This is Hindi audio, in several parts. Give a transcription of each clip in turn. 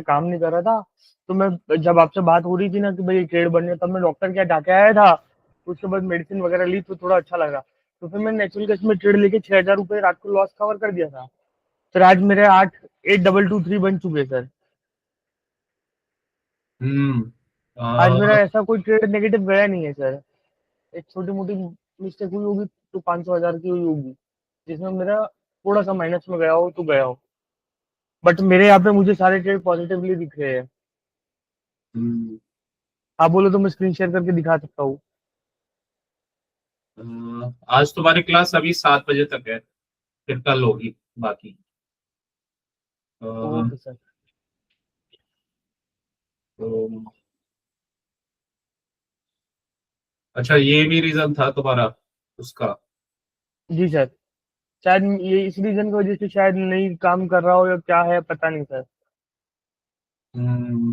काम नहीं कर रहा था, तो मैं जब आपसे बात हो रही थी ना कि भाई ट्रेड बनने, तब मैं डॉक्टर के यहाँ जाके आया था। उसके बाद मेडिसिन वगैरह ली तो थोड़ा अच्छा लगा। तो फिर मैंने नेचुरल केस में ट्रेड लेके 6,000 रुपये रात को लॉस कवर कर दिया था। फिर आज मेरे 88223 बन चुके सर। हम्म। आज मेरा अ, ऐसा कोई ट्रेड नेगेटिव गया नहीं है सर। एक छोटी मोटी मिस्टेक हुई होगी तो 500 हजार की हुई होगी, जिसमें मेरा थोड़ा सा माइनस में गया हो तो गया हो। बट मेरे यहाँ पे मुझे सारे ट्रेड पॉजिटिवली दिख रहे हैं। हम्म, आप बोलो तो मैं स्क्रीन शेयर करके दिखा सकता हूँ। आज तुम्हारी क्लास अभी 7 बजे तक है, फिर कल होगी बाकी। अ, ओके सर। तो अच्छा, ये भी रीजन था तुम्हारा उसका? जी सर। शायद ये इस रीजन की वजह से शायद नहीं काम कर रहा हो या क्या है, पता नहीं सर।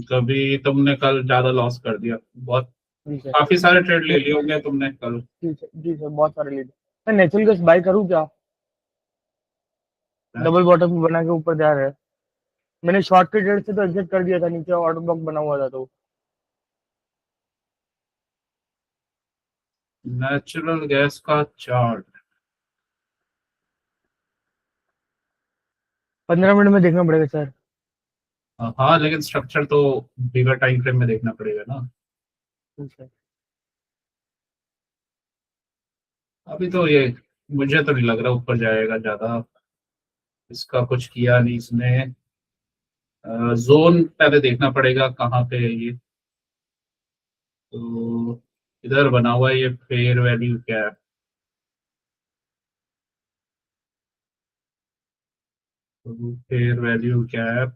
कभी तुमने कल ज्यादा लॉस कर दिया बहुत। जी सर। काफी सारे ट्रेड ले लिए होंगे तुमने कल। जी सर, जी सर, बहुत सारे लीड। मैं नेचुरल गैस बाय करूँ क्या? डबल बॉटम बना के ऊपर जा रहा है। मैंने शॉर्ट के ट्रेड से तो एग्जिट कर दिया था, नीचे ऑर्डर ब्लॉक बना हुआ था तो। नेचुरल गैस का चार्ट? 15 मिनट में देखना पड़ेगा सर। हाँ, लेकिन स्ट्रक्चर तो बिगर टाइम फ्रेम में देखना पड़ेगा ना। जी सर। अभी तो ये मुझे तो नहीं लग रहा ऊपर जाएगा ज्यादा। इसका कुछ किया नहीं इसने। जोन पहले देखना पड़ेगा कहाँ पे है ये। तो इधर बना हुआ है ये फेयर वैल्यू कैप। तो फेयर वैल्यू कैप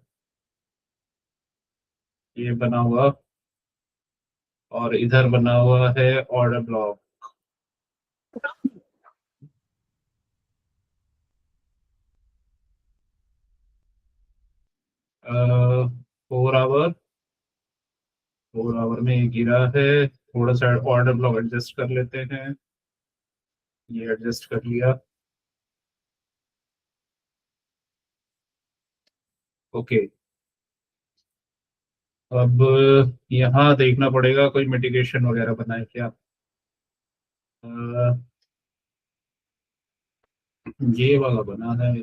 ये बना हुआ, और इधर बना हुआ है order block. Four hour, 4 hour में ये गिरा है। थोड़ा सा ऑर्डर ब्लॉक एडजस्ट कर लेते हैं। ये एडजस्ट कर लिया। ओके। अब यहाँ देखना पड़ेगा कोई मिटिगेशन वगैरह बनाए क्या। अ, ये वाला बना है।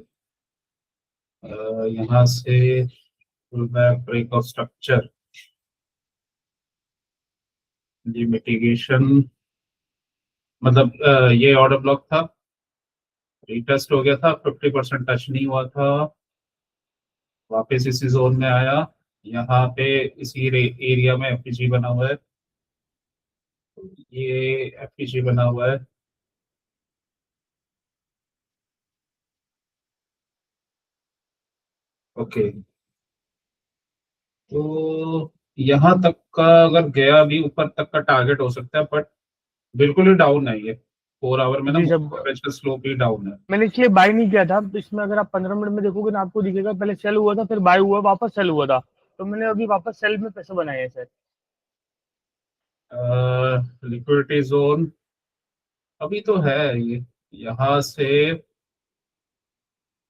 यहाँ से ब्रेक ऑफ स्ट्रक्चर, ये मिटिगेशन, मतलब ये ऑर्डर ब्लॉक था, रीटेस्ट हो गया था, 50% टच नहीं हुआ था, वापस इसी जोन में आया। यहाँ पे इसी एरिया में एफपीजी बना हुआ है। ये एफपीजी बना हुआ है। ओके। तो यहाँ तक का अगर गया भी ऊपर तक का टारगेट हो सकता है, बट बिल्कुल ही डाउन है ये। 4 आवर में ना जी सर। मूविंग स्लोप ही डाउन है। मैंने इसलिए बाय नहीं किया था। तो इसमें अगर आप 15 मिनट में देखोगे ना, आपको दिखेगा पहले सेल हुआ था, फिर बाय हुआ, वापस सेल हुआ था। तो मैंने अभी वापस सेल में पैसे बनाए हैं सर। लिक्विडिटी जोन अभी तो है ये, यहाँ से।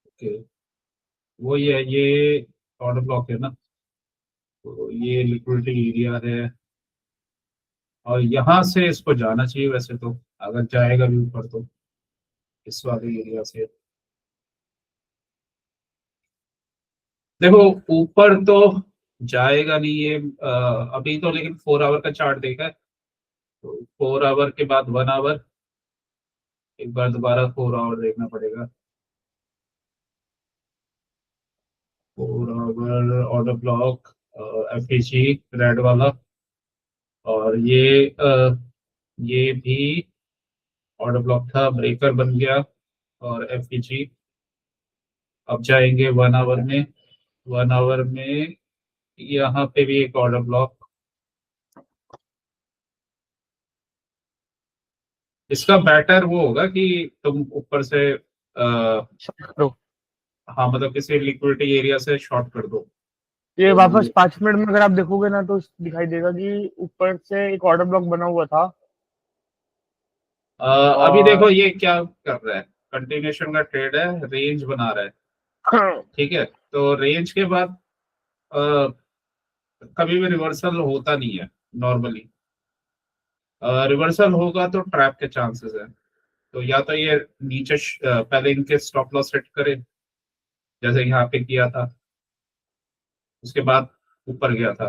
ओके, वो ये ऑर्डर ब्लॉक है ना, तो ये लिक्विडिटी एरिया है। और यहाँ से इसको जाना चाहिए वैसे तो, अगर जाएगा भी ऊपर तो इस वाले एरिया से। देखो, ऊपर तो जाएगा नहीं ये अभी तो, लेकिन 4 आवर का चार्ट देखा है। तो 4 आवर के बाद 1 आवर, एक बार दोबारा 4 आवर देखना पड़ेगा। 4 hour order block, FEG red वाला, और ये भी ऑर्डर ब्लॉक था, ब्रेकर बन गया, और एफईजी। अब जाएंगे 1 आवर में। 1 आवर में यहाँ पे भी एक ऑर्डर ब्लॉक। इसका बेटर वो होगा कि तुम ऊपर से शॉर्ट करो। हाँ, मतलब किसी लिक्विडिटी एरिया से शॉर्ट कर दो। ये तो वापस 5 मिनट में अगर आप देखोगे ना, तो दिखाई देगा कि ऊपर से एक ऑर्डर ब्लॉक बना हुआ था। अभी और देखो ये क्या कर रहा है, कंटिन्यूएशन का ट्रेड है, रेंज बना रहा है। ठीक है, तो रेंज के बाद कभी भी रिवर्सल होता नहीं है नॉर्मली। रिवर्सल होगा तो ट्रैप के चांसेस है। तो या तो ये नीचे पहले इनके स्टॉप लॉस सेट करे, जैसे यहाँ पे किया था, उसके बाद ऊपर गया था,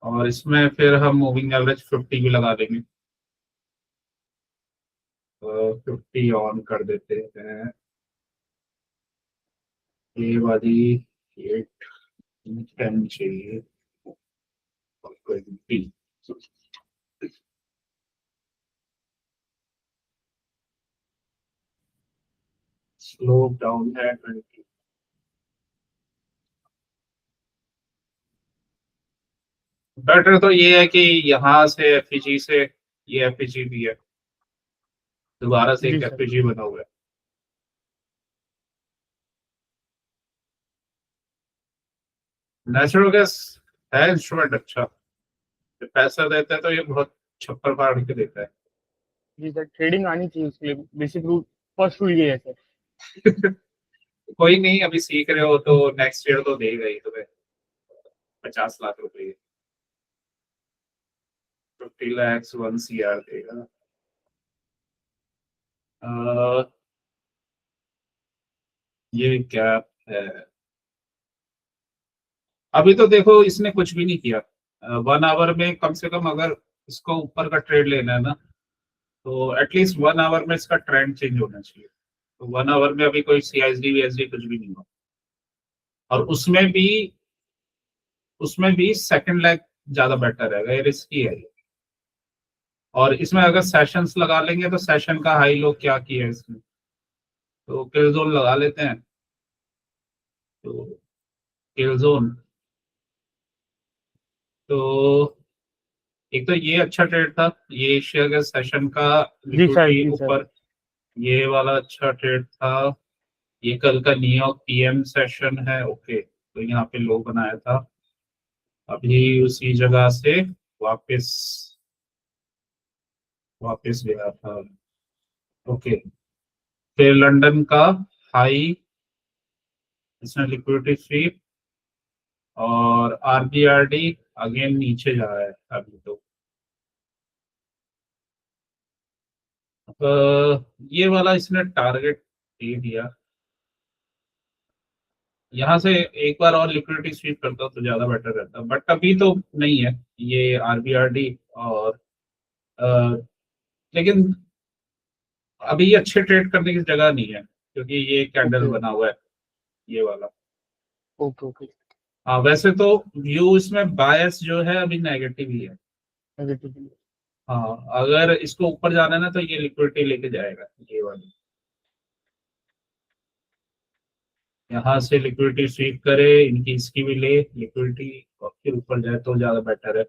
और इसमें फिर हम मूविंग एवरेज 50 भी लगा देंगे। 50 ऑन कर देते हैं। ये वाली 8 10 चाहिए, 20 स्लो डाउन है 20। बेटर तो ये है कि यहाँ से एफईजी से, ये एफईजी भी है, दोबारा से जी एक सर। एफईजी बना हुआ है। नेचुरल गैस है इंस्ट्रूमेंट अच्छा, जब पैसा देता है तो ये बहुत छप्पर फाड़ के देता है। जी सर, ट्रेडिंग आनी चाहिए उसके लिए, बेसिक रूल, फर्स्ट रूल ये है सर। कोई नहीं, अभी सीख रहे हो तो नेक्स्ट ईयर तो देगा ही तुम्हें 50 लाख रुपए, 50 lakhs 1 CR देगा। अह, ये क्या है? अभी तो देखो इसने कुछ भी नहीं किया। 1 आवर में कम से कम अगर इसको ऊपर का ट्रेड लेना है ना, तो एटलीस्ट 1 आवर में इसका ट्रेंड चेंज होना चाहिए। तो 1 आवर में अभी कोई सीआईएसडी वीएसडी कुछ भी नहीं हुआ, और उसमें भी सेकंड लेग ज्यादा बेटर रहेगा, ये रिस्की है। और इसमें अगर सेशंस लगा लेंगे तो सेशन का हाई लो क्या किया है इसमें, तो किल जोन लगा लेते हैं। तो किल जोन, तो एक तो ये अच्छा ट्रेड था, ये एशिया के सेशन का जी सर। लिक्विडिटी जी सर। ऊपर, ये वाला अच्छा ट्रेड था। ये कल का न्यूयॉर्क पीएम सेशन है, ओके, तो यहाँ पे लो बनाया था, अभी उसी जगह से वापस वापस गया था, ओके। फिर लंदन का हाई, इसमें लिक्विडिटी स्वीप, और आरबीआरडी अगेन नीचे जा रहा है अभी तो। ये वाला इसने टारगेट दे दिया, यहाँ से एक बार और लिक्विडिटी स्वीप करता तो ज्यादा बेटर रहता, बट अभी तो नहीं है ये आरबीआरडी। और अ, लेकिन अभी ये अच्छे ट्रेड करने की जगह नहीं है, क्योंकि ये कैंडल ओके बना हुआ है, ये वाला। Okay okay. हाँ, वैसे तो व्यू इसमें बायस जो है अभी नेगेटिव ही है। नेगेटिव। हाँ, अगर इसको ऊपर जाना है ना तो ये लिक्विडिटी लेके जाएगा, ये वाली। यहाँ से लिक्विडिटी स्वीप करे, इनकी इसकी भी ले लिक्विडिटी, और फिर ऊपर जाए तो ज्यादा बेटर है।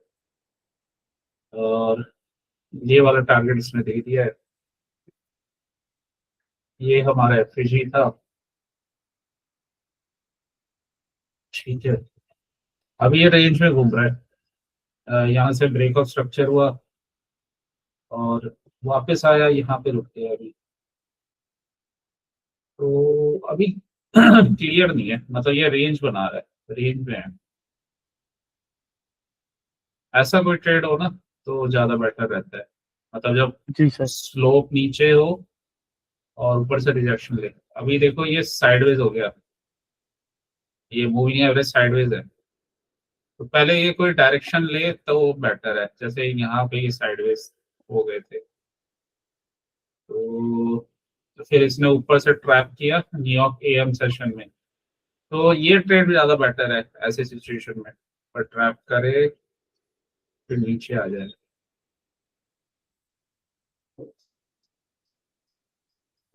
और ये वाला टारगेट इसने दे दिया है, ये हमारा एफईजी था, ठीक है। अभी ये रेंज में घूम रहा है, यहाँ से ब्रेक ऑफ स्ट्रक्चर हुआ और वापस आया, यहाँ पे रुक गया अभी। तो अभी क्लियर नहीं है, मतलब ये रेंज बना रहा है, रेंज में है। ऐसा कोई ट्रेड हो ना तो ज्यादा बेटर रहता है, मतलब जब जी सर। स्लोप नीचे हो और ऊपर से रिजेक्शन ले। अभी देखो ये साइडवेज हो गया, ये मूविंग एवरेज साइडवेज है, तो पहले ये कोई डायरेक्शन ले तो बेटर है, जैसे यहाँ पे ये साइडवेज हो गए थे, तो फिर इसने ऊपर से ट्रैप किया न्यूयॉर्क एएम सेशन में, तो ये ट्रेड ज्यादा बेटर है ऐसे सिचुएशन में, पर ट्रैप करे फिर नीचे आ जाए।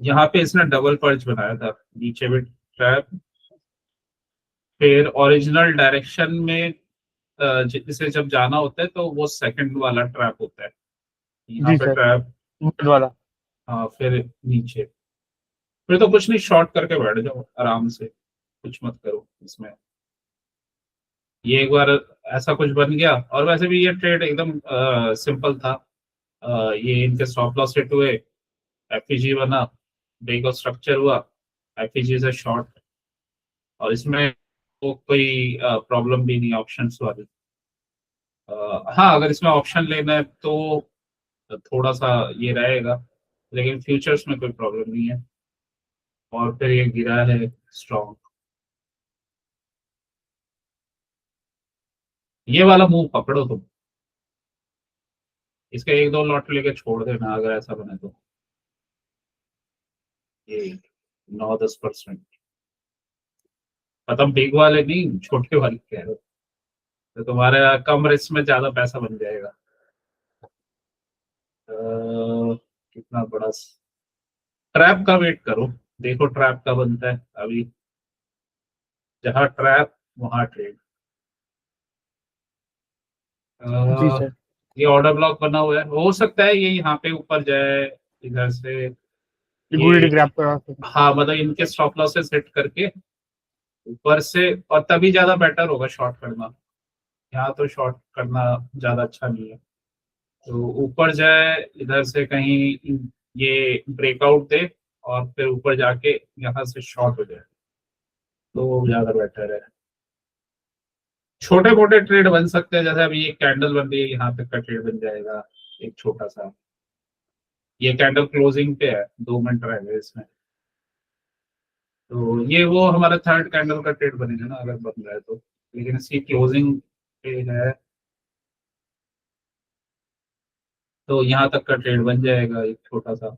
यहाँ पे इसने डबल पर्च बनाया था, नीचे भी ट्रैप, फिर ओरिजिनल डायरेक्शन में जिसे जब जाना होता है तो वो सेकंड वाला ट्रैप होता है, यहाँ जी पे सर। ट्रैप। बंद वाला। हाँ, फिर नीचे, फिर तो कुछ नहीं, शॉर्ट करके बैठ जाओ आराम से, कुछ मत करो इसमें। ये एक बार ऐसा कुछ बन गया, और वैसे भी ये ट्रेड एकदम सिंपल था। ये इनके स्टॉप लॉस हिट हुए, एफईजी बना, ब्रेक ऑफ स्ट्रक्चर हुआ, एफईजी से शॉर्ट, और इसमें तो कोई प्रॉब्लम भी नहीं ऑप्शंस वाली। हाँ, अगर इसमें ऑप्शन लेना है तो थोड़ा सा ये रहेगा, लेकिन फ्यूचर्स में कोई प्रॉब्लम नहीं है। और फिर ये गिरा है स्ट्रॉन्ग, ये वाला मूव पकड़ो तुम, इसका एक दो लॉट लेके छोड़ देना अगर ऐसा बने तो। ये 9-10%, मतलब बिग वाले नहीं, छोटे वाले कह रहे हो, तो तुम्हारे कम रिस्क में ज्यादा पैसा बन जाएगा। कितना बड़ा ट्रैप का वेट करो, देखो ट्रैप का बनता है अभी, जहाँ ट्रैप वहां ट्रेड। जी सर। ये ऑर्डर ब्लॉक बना हुआ है, हो सकता है ये यहाँ पे ऊपर जाए इधर से। लिक्विडिटी ये ग्रैब करा सर। हाँ, मतलब इनके स्टॉप लॉसेस हिट करके ऊपर से, और तभी ज्यादा बेटर होगा शॉर्ट करना। यहाँ तो शॉर्ट करना ज्यादा अच्छा नहीं है, तो ऊपर जाए इधर से कहीं, ये ब्रेकआउट दे और फिर ऊपर जाके यहाँ से शॉर्ट हो जाए तो ज्यादा बेटर है। छोटे मोटे ट्रेड बन सकते हैं, जैसे अभी एक कैंडल बन रही है, यहाँ तक का ट्रेड बन जाएगा एक छोटा सा। ये कैंडल क्लोजिंग पे है, 2 मिनट रह गए इसमें, तो ये वो हमारा थर्ड कैंडल का ट्रेड बनेगा ना अगर बन रहा है तो। लेकिन इसकी क्लोजिंग पे है, तो यहाँ तक का ट्रेड बन जाएगा एक छोटा सा।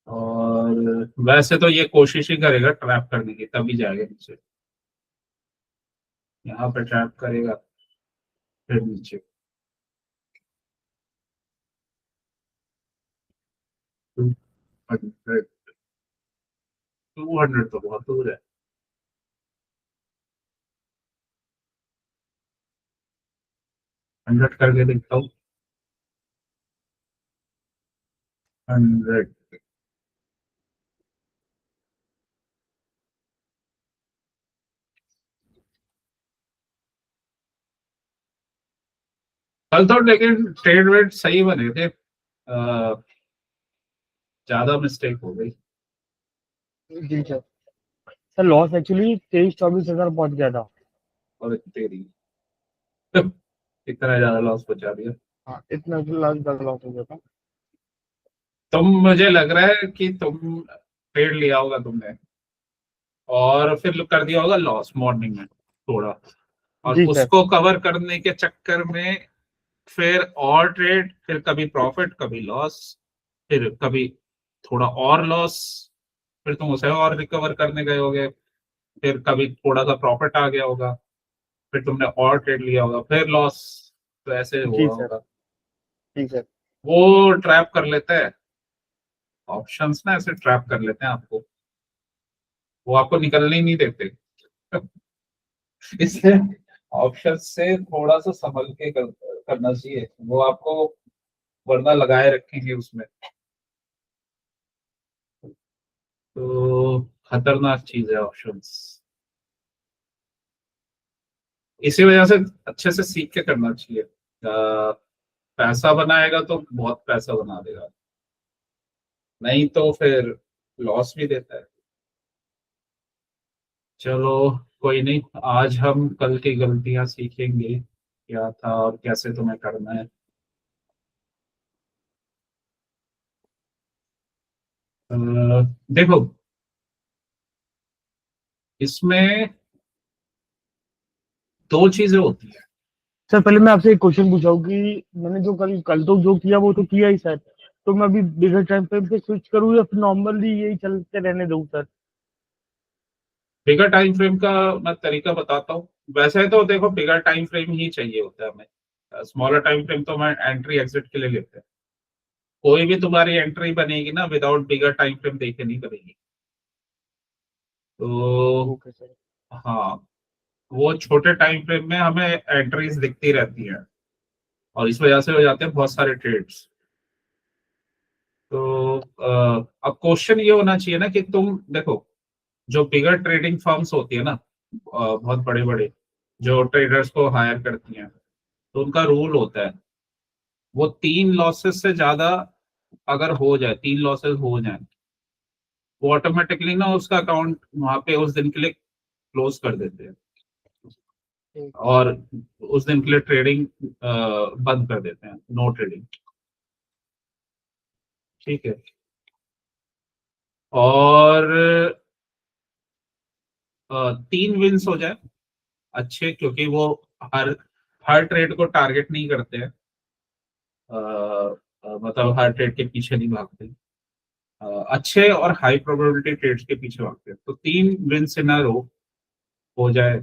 और वैसे तो ये कोशिश ही करेगा ट्रैप करने की, तभी जाएगा नीचे, यहाँ पे ट्रैप करेगा फिर नीचे। 200, 200 तो बहुत दूर है। 100 करके देखता हूँ। 100, कल तो लेकिन ट्रेड वेड सही बने थे, ज्यादा मिस्टेक हो गई। जी सर। सर लॉस एक्चुअली 23-24 हजार पहुंच गया था। और तेरी इतना ज्यादा लॉस बचा दिया। हाँ, इतना ज्यादा लॉस हो गया था। मुझे लग रहा है कि तुम ट्रेड लिया होगा तुमने, और फिर कर दिया होगा लॉस मॉर्निंग में थोड़ा, और जी सर। उसको कवर करने के चक्कर में फिर और ट्रेड, फिर कभी प्रॉफिट कभी लॉस, फिर कभी थोड़ा और लॉस, फिर तुम उसे और रिकवर करने गए होगे, फिर कभी थोड़ा सा प्रॉफिट आ गया होगा, फिर तुमने और ट्रेड लिया होगा, फिर लॉस, तो ऐसे जी हुआ सर। होगा। जी सर। वो ट्रैप कर लेते हैं, ऑप्शंस ना ऐसे ट्रैप कर लेते हैं आपको, वो आपको निकलने ही नहीं देते। इसलिए ऑप्शन से थोड़ा सा संभल के करना चाहिए, वो आपको वरना लगाए रखेंगे उसमें, तो खतरनाक चीज है ऑप्शंस। इसी वजह से अच्छे से सीख के करना चाहिए। पैसा बनाएगा तो बहुत पैसा बना देगा, नहीं तो फिर लॉस भी देता है। चलो, कोई नहीं, आज हम कल की गलतियां सीखेंगे क्या था और कैसे तुम्हें करना है। अ, देखो, इसमें दो चीजें होती है। सर पहले मैं आपसे एक क्वेश्चन पूछा हूँ कि मैंने जो कल कल तो जो किया वो तो किया ही सर, तो मैं अभी बिगर टाइम फ्रेम पे स्विच करूँ या फिर नॉर्मली यही चलते रहने दूँ सर? बिगर टाइम फ्रेम का मैं तरीका बताता हूँ। वैसे तो देखो, बिगर टाइम फ्रेम ही चाहिए होता है हमें, स्मॉलर टाइम फ्रेम तो मैं एंट्री एग्जिट के लिए लेते हैं। कोई भी तुम्हारी एंट्री बनेगी ना विदाउट बिगर टाइम फ्रेम देखे नहीं बनेगी, तो ओके सर। हाँ, वो छोटे टाइम फ्रेम में हमें एंट्रीज दिखती रहती हैं, और इस वजह से हो जाते हैं बहुत सारे ट्रेड्स। तो अब क्वेश्चन ये होना चाहिए ना कि तुम देखो, जो बिगर ट्रेडिंग फर्म्स होती है ना, बहुत बड़े बड़े जो ट्रेडर्स को हायर करती हैं, तो उनका रूल होता है, वो 3 लॉसेस से ज्यादा अगर हो जाए, 3 लॉसेस हो जाए, वो ऑटोमेटिकली ना उसका अकाउंट वहां पे उस दिन के लिए क्लोज कर देते हैं ठीक। और उस दिन के लिए ट्रेडिंग बंद कर देते हैं, नो ट्रेडिंग। ठीक है। और 3 विंस हो जाए अच्छे, क्योंकि वो हर हर ट्रेड को टारगेट नहीं करते हैं, मतलब हर ट्रेड के पीछे नहीं भागते, अच्छे और हाई प्रोबेबिलिटी ट्रेड्स के पीछे भागते हैं। तो 3 विंस इन अ रो हो जाए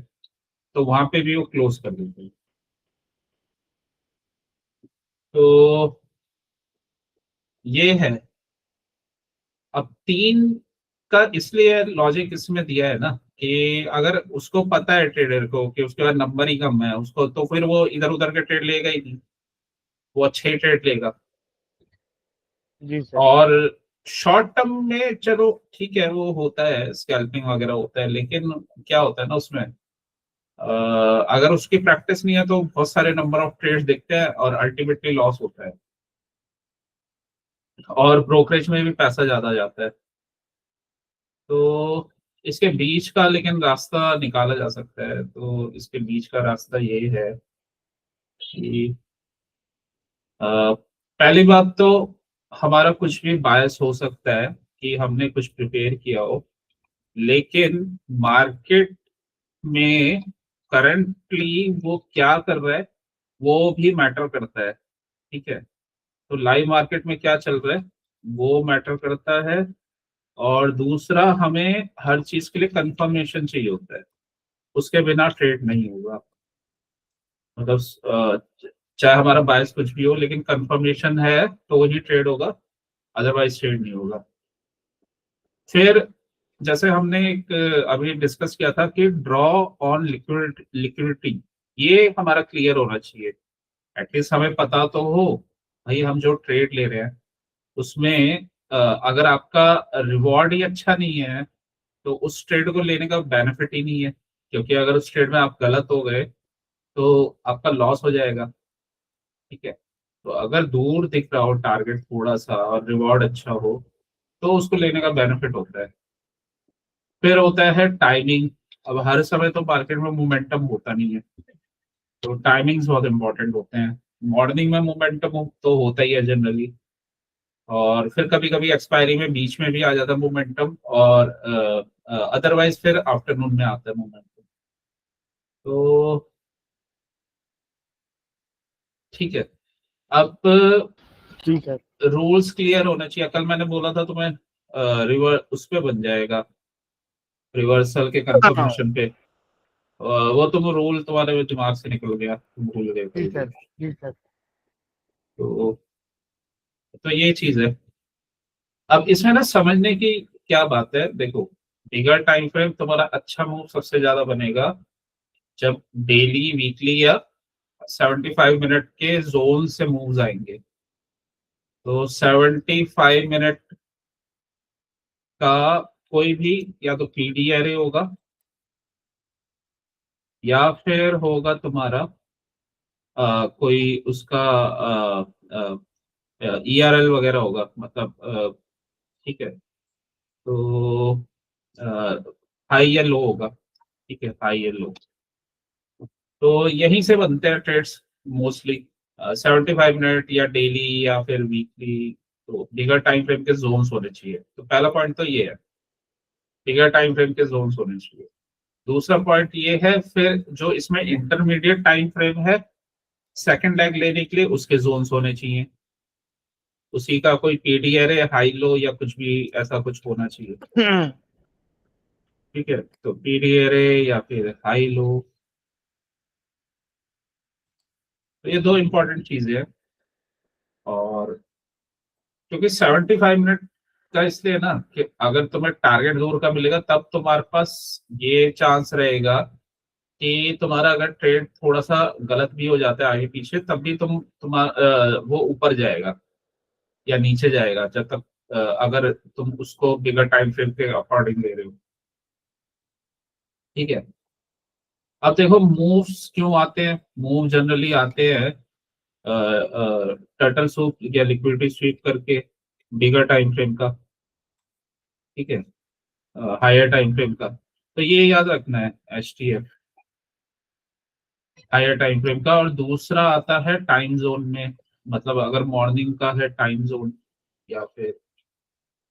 तो वहां पे भी वो क्लोज कर देते हैं। तो ये है। अब 3 का इसलिए लॉजिक इसमें दिया है ना कि अगर उसको पता है ट्रेडर को कि उसके बाद नंबर ही कम है उसको, तो फिर वो इधर उधर के ट्रेड लेगा ही नहीं, वो अच्छे ही ट्रेड लेगा। जी सर। और शॉर्ट टर्म में चलो ठीक है, वो होता है स्कैल्पिंग वगैरह होता है, लेकिन क्या होता है ना उसमें, अगर उसकी प्रैक्टिस नहीं है तो बहुत सारे नंबर ऑफ ट्रेड्स देखते हैं और अल्टीमेटली लॉस होता है, और ब्रोकरेज में भी पैसा ज्यादा जाता है। तो इसके बीच का लेकिन रास्ता निकाला जा सकता है। तो इसके बीच का रास्ता ये है कि पहली बात तो हमारा कुछ भी बायस हो सकता है कि हमने कुछ प्रिपेयर किया हो, लेकिन मार्केट में करंटली वो क्या कर रहा है वो भी मैटर करता है। ठीक है। तो लाइव मार्केट में क्या चल रहा है वो मैटर करता है। और दूसरा, हमें हर चीज के लिए कंफर्मेशन चाहिए होता है, उसके बिना ट्रेड नहीं होगा। मतलब चाहे हमारा बायस कुछ भी हो, लेकिन कंफर्मेशन है तो वही ट्रेड होगा, अदरवाइज ट्रेड नहीं होगा। फिर जैसे हमने एक अभी डिस्कस किया था कि ड्रॉ ऑन लिक्विडिटी, ये हमारा क्लियर होना चाहिए। एटलीस्ट हमें पता तो हो भाई हम जो ट्रेड ले रहे हैं उसमें अगर आपका रिवॉर्ड ही अच्छा नहीं है तो उस ट्रेड को लेने का बेनिफिट ही नहीं है, क्योंकि अगर उस ट्रेड में आप गलत हो गए तो आपका लॉस हो जाएगा। ठीक है। तो अगर दूर दिख रहा हो टारगेट थोड़ा सा और रिवॉर्ड अच्छा हो तो उसको लेने का बेनिफिट होता है। फिर होता है टाइमिंग। अब हर समय तो मार्केट में मोमेंटम होता नहीं है, तो टाइमिंग्स बहुत इंपॉर्टेंट होते हैं। मॉर्निंग में मोमेंटम तो होता ही है जनरली, और फिर कभी कभी एक्सपायरी में बीच में भी आ जाता है मोमेंटम, और अदरवाइज फिर आफ्टरनून में आता है मोमेंटम। तो ठीक है। अब ठीक है। रूल्स क्लियर होना चाहिए। कल मैंने बोला था तुम्हें रिवर उस पे बन जाएगा, रिवर्सल के हाँ। कंफर्मेशन पे। वो तुम रूल तुम्हारे दिमाग से निकल गया, तुम भूल गए जी कल सर। भी। जी सर। तो ये चीज है। अब इसमें ना समझने की क्या बात है, देखो बिगर टाइम फ्रेम तुम्हारा अच्छा मूव सबसे ज्यादा बनेगा जब डेली, वीकली या 75 मिनट के जोन से मूव्स आएंगे। तो 75 मिनट का कोई भी, या तो पीडी एरे होगा या फिर होगा तुम्हारा कोई उसका ईआरएल वगैरह होगा, मतलब ठीक है। तो हाई या लो होगा। ठीक है, हाई या लो। तो यहीं से बनते हैं ट्रेड्स मोस्टली, 75 मिनट या डेली या फिर वीकली। तो बिगर टाइम फ्रेम के जोन्स होने चाहिए। तो पहला पॉइंट तो ये है, बिगर टाइम फ्रेम के जोन्स होने चाहिए। दूसरा पॉइंट ये है फिर जो इसमें इंटरमीडिएट टाइम फ्रेम है सेकंड लेग लेने के लिए, उसके जोन्स होने चाहिए। उसी का कोई पीडीआर है हाई लो या कुछ भी ऐसा कुछ होना चाहिए। ठीक है। तो पीडीआर या फिर हाई लो, तो ये दो इंपॉर्टेंट चीजें हैं। और क्योंकि 75 मिनट का इसलिए ना कि अगर तुम्हें टारगेट दूर का मिलेगा तब तुम्हारे पास ये चांस रहेगा कि तुम्हारा अगर ट्रेड थोड़ा सा गलत भी हो जाता है आगे पीछे, तब भी तुम्हारा वो ऊपर जाएगा या नीचे जाएगा, जब तक अगर तुम उसको बिगर टाइम फ्रेम के अकॉर्डिंग ले रहे हो। ठीक है। अब देखो मूव्स क्यों आते हैं। मूव जनरली आते हैं टर्टल सूप या लिक्विडिटी स्वीप करके, बिगर टाइम फ्रेम का। ठीक है, हायर टाइम फ्रेम का। तो ये याद रखना है HTF, हायर टाइम फ्रेम का। और दूसरा आता है टाइम जोन में, मतलब अगर मॉर्निंग का है टाइम जोन, या फिर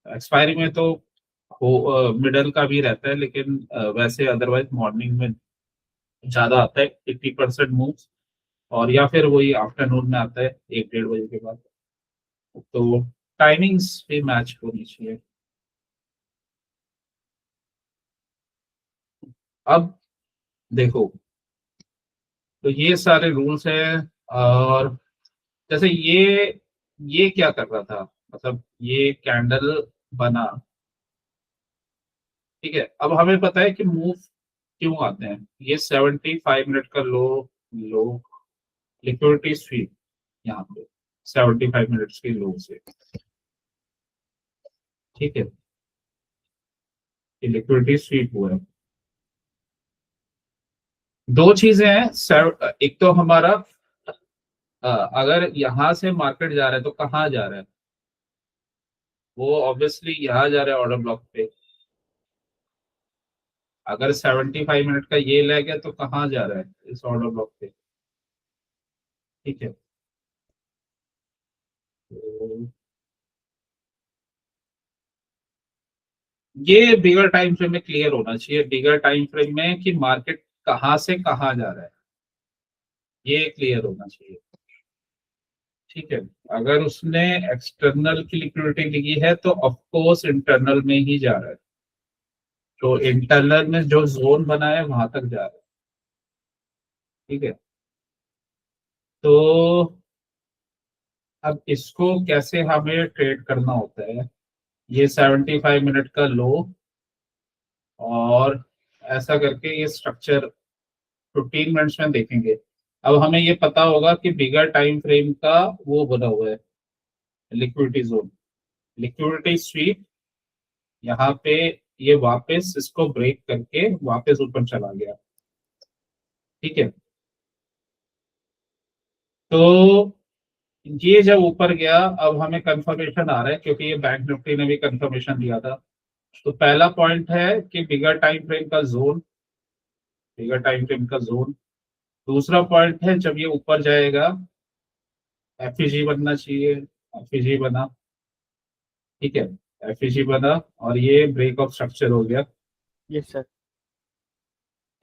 एक्सपायरी में तो मिडल का भी रहता है, लेकिन वैसे अदरवाइज मॉर्निंग में ज्यादा आता है 80% मूव्स, और या फिर वही आफ्टरनून में आता है 1-1:30 बजे के बाद। तो टाइमिंग्स भी मैच होनी चाहिए। अब देखो, तो ये सारे रूल्स हैं। और जैसे ये क्या कर रहा था, मतलब ये कैंडल बना, ठीक है। अब हमें पता है कि मूव क्यों आते हैं। ये 75 मिनट का लो, लो लिक्विडिटी स्वीप यहाँ पे 75 मिनट्स के लो से, ठीक है। ये लिक्विडिटी स्वीप हुआ है। दो चीजें हैं, एक तो हमारा अगर यहाँ से मार्केट जा रहा है तो कहाँ जा रहा है, वो ऑब्वियसली यहाँ जा रहा है ऑर्डर ब्लॉक पे। अगर 75 मिनट का ये लेग है तो कहाँ जा रहा है, इस ऑर्डर ब्लॉक पे, ठीक है। तो ये बिगर टाइम फ्रेम में क्लियर होना चाहिए, बिगर टाइम फ्रेम में कि मार्केट कहाँ से कहाँ जा रहा है, ये क्लियर होना चाहिए, ठीक है। अगर उसने एक्सटर्नल की लिक्विडिटी लिखी है तो ऑफ कोर्स इंटरनल में ही जा रहा है, तो इंटरनल में जो जोन बना है वहां तक जा रहा है, ठीक है। तो अब इसको कैसे हमें ट्रेड करना होता है, ये 75 मिनट का लो, और ऐसा करके ये स्ट्रक्चर 15 मिनट्स में देखेंगे। अब हमें ये पता होगा कि बिगर टाइम फ्रेम का वो बना हुआ है लिक्विडिटी जोन, लिक्विडिटी स्वीप यहाँ पे, ये वापस इसको ब्रेक करके वापस ऊपर चला गया, ठीक है। तो ये जब ऊपर गया, अब हमें कंफर्मेशन आ रहा है क्योंकि ये बैंक निफ्टी ने भी कंफर्मेशन दिया था। तो पहला पॉइंट है कि बिगर टाइम फ्रेम का जोन, बिगर टाइम फ्रेम का जोन। दूसरा पॉइंट है जब ये ऊपर जाएगा एफईजी बनना चाहिए, एफईजी बना, ठीक है। एफईजी बना और ये ब्रेक ऑफ स्ट्रक्चर हो गया, यस सर।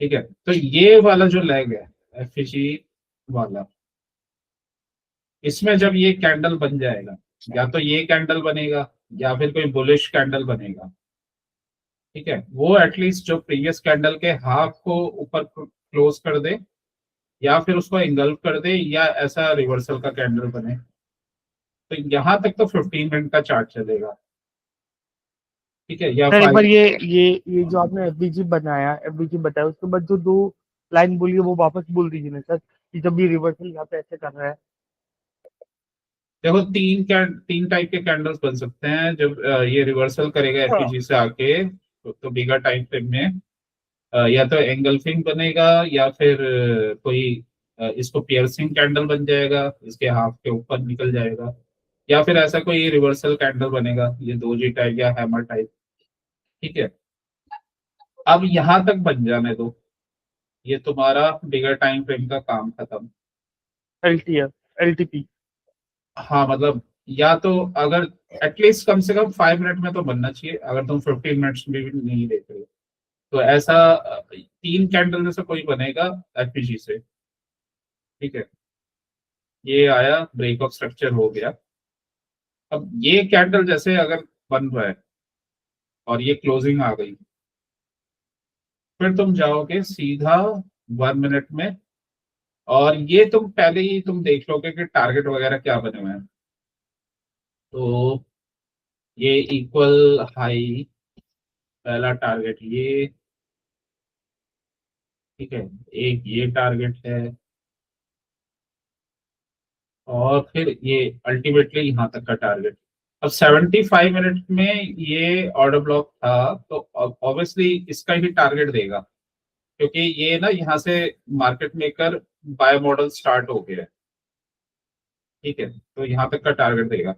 ठीक है। तो ये वाला जो लेग है एफईजी वाला, इसमें जब ये कैंडल बन जाएगा, या तो ये कैंडल बनेगा या फिर कोई बुलिश कैंडल बनेगा, ठीक है। वो एटलीस्ट जो प्रीवियस कैंडल के हाफ को ऊपर क्लोज कर दे, या फिर उसको एंगल्फ कर दे, या ऐसा रिवर्सल का कैंडल बने। तो यहाँ तक तो 15 मिनट का चार्ट चलेगा, ठीक है, या सर एक बार 5। ये जो आपने एफबीजी बनाया, एफबीजी बताया, उसके बाद जो दो लाइन बोली है वो वापस बोल दीजिए ना सर, कि जब ये रिवर्सल यहाँ पे ऐसे कर रहा है। देखो, तीन टाइप के कैंडल्स बन सकते हैं जब ये रिवर्सल करेगा हाँ। एफईजी से आके। तो बिगर टाइम फ्रेम में या तो एंगल्फिंग बनेगा, या फिर कोई इसको पियर्सिंग कैंडल बन जाएगा, इसके हाफ के ऊपर निकल जाएगा, या फिर ऐसा कोई रिवर्सल कैंडल बनेगा, ये दो जी टाइप या हैमर टाइप, ठीक है। अब यहां तक बन जाने दो, ये तुम्हारा बिगर टाइम फ्रेम का काम खत्म। LTF, LTP. हाँ मतलब, या तो अगर एटलीस्ट कम से कम 5 मिनट में तो बनना चाहिए, अगर तुम 15 मिनट्स में भी नहीं देख रहे हो तो ऐसा 3 कैंडल में से कोई बनेगा एफपीजी से, ठीक है। ये आया, ब्रेक ऑफ स्ट्रक्चर हो गया। अब ये कैंडल जैसे अगर बन रहा है और ये क्लोजिंग आ गई, फिर तुम जाओगे सीधा 1 मिनट में, और ये तुम पहले ही तुम देख लोगे कि टारगेट वगैरह क्या बने हुए हैं। तो ये इक्वल हाई, पहला टारगेट ये, ठीक है। एक ये टारगेट है, और फिर ये अल्टीमेटली यहाँ तक का टारगेट। अब 75 मिनट में ये ऑर्डर ब्लॉक था, तो ऑब्वियसली इसका ही टारगेट देगा, क्योंकि ये ना यहाँ से market maker buy model start हो गया है, ठीक है। तो यहाँ तक का टारगेट देगा।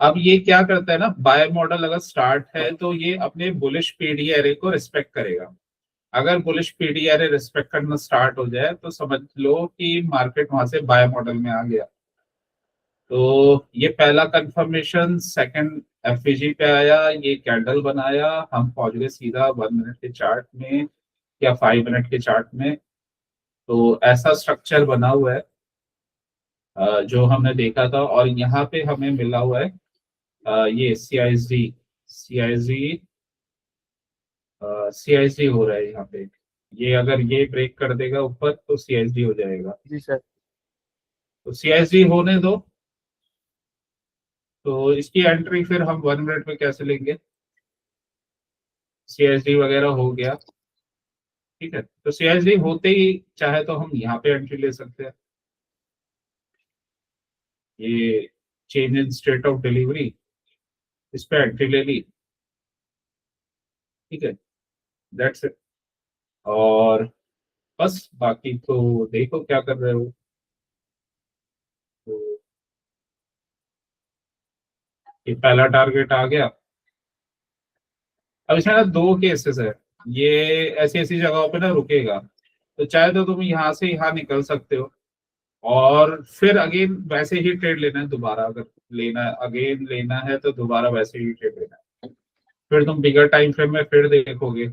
अब ये क्या करता है ना, बाय मॉडल अगर स्टार्ट है तो ये अपने बुलिश पीडी एरे को रिस्पेक्ट करेगा, अगर बुलिश पीडीआर रिस्पेक्ट करना स्टार्ट हो जाए तो समझ लो कि मार्केट वहां से बाय मॉडल में आ गया। तो ये पहला कंफर्मेशन। सेकंड एफईजी पे आया, ये कैंडल बनाया, हम पहुंच गए सीधा 1 मिनट के चार्ट में या 5 मिनट के चार्ट में। तो ऐसा स्ट्रक्चर बना हुआ है जो हमने देखा था। और यहाँ पे हमें मिला हुआ है ये सीआईजी हो रहा है यहाँ पे। ये अगर ये ब्रेक कर देगा ऊपर तो सीआईजी हो जाएगा। जी सर। तो सीआईजी होने दो। तो इसकी एंट्री फिर हम 1 मिनट में कैसे लेंगे? सीआईजी वगैरह हो गया, ठीक है। तो सीआईजी होते ही चाहे तो हम यहाँ पे एंट्री ले सकते हैं। ये change in state of delivery, इस पे एंट्री ले ली, ठीक है। That's it. और बस बाकी तो देखो क्या कर रहे हो। तो ये पहला टारगेट आ गया। अब इसमें ना दो केसेस है। ये ऐसी ऐसी जगहों पे ना रुकेगा, तो चाहे तो तुम यहाँ से यहाँ निकल सकते हो और फिर अगेन वैसे ही ट्रेड लेना है दोबारा। अगर लेना है अगेन लेना है तो दोबारा वैसे ही ट्रेड लेना है। फिर तुम बिगर टाइम फ्रेम में फिर देखोगे,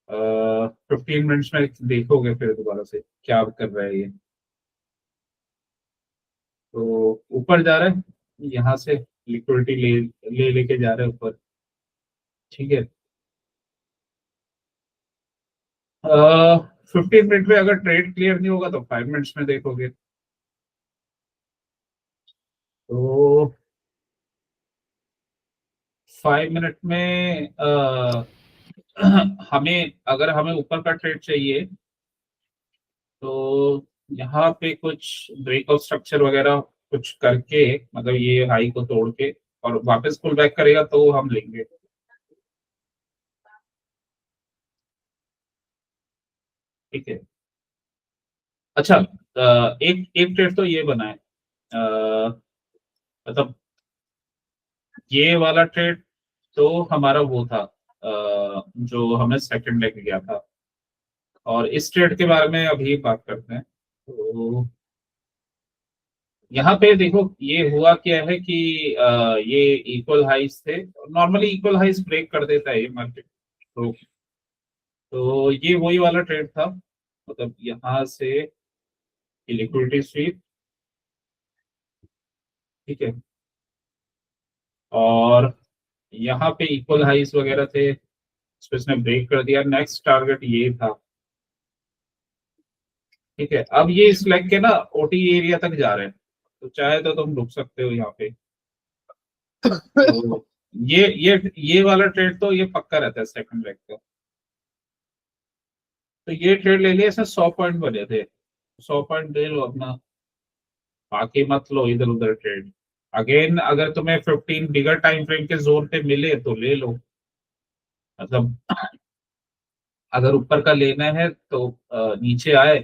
15 मिनट्स में देखोगे फिर दोबारा से क्या कर रहा है ये। तो ऊपर जा रहा है, यहाँ से लिक्विडिटी ले लेके जा रहे हैं ऊपर, ठीक है। 15 मिनट में अगर ट्रेड क्लियर नहीं होगा तो 5 मिनट्स में देखोगे। तो 5 मिनट में हमें अगर हमें ऊपर का ट्रेड चाहिए तो यहाँ पे कुछ ब्रेकआउट स्ट्रक्चर वगैरह कुछ करके, मतलब ये हाई को तोड़ के और वापस पुल बैक करेगा तो हम लेंगे। ठीक है। अच्छा, एक एक ट्रेड तो ये बना है, मतलब ये वाला ट्रेड तो हमारा वो था जो हमें सेकंड लेके गया था। और इस ट्रेड के बारे में अभी बात करते हैं। तो यहाँ पे देखो ये हुआ क्या है कि ये इक्वल हाइस थे। नॉर्मली इक्वल हाइस ब्रेक कर देता है ये मार्केट। तो ये वही वाला ट्रेड था, मतलब यहाँ से लिक्विडिटी स्वीप, ठीक है। और यहाँ पे इक्वल हाइस वगैरह थे, इसको इसने ब्रेक कर दिया। नेक्स्ट टारगेट ये था, ठीक है। अब ये इस लेग के ना ओटी एरिया तक जा रहे हैं, तो चाहे तो तुम रुक सकते हो यहाँ पे। तो ये वाला ट्रेड तो ये पक्का रहता है सेकंड लेग का। तो ये ट्रेड ले लिया, इसमें 100 पॉइंट बने थे। 100 पॉइंट ले लो अपना, बाकी मत लो इधर उधर ट्रेड। अगेन अगर तुम्हें 15 बिगर टाइम फ्रेम के जोन पे मिले तो ले लो। मतलब अगर ऊपर का लेना है तो नीचे आए,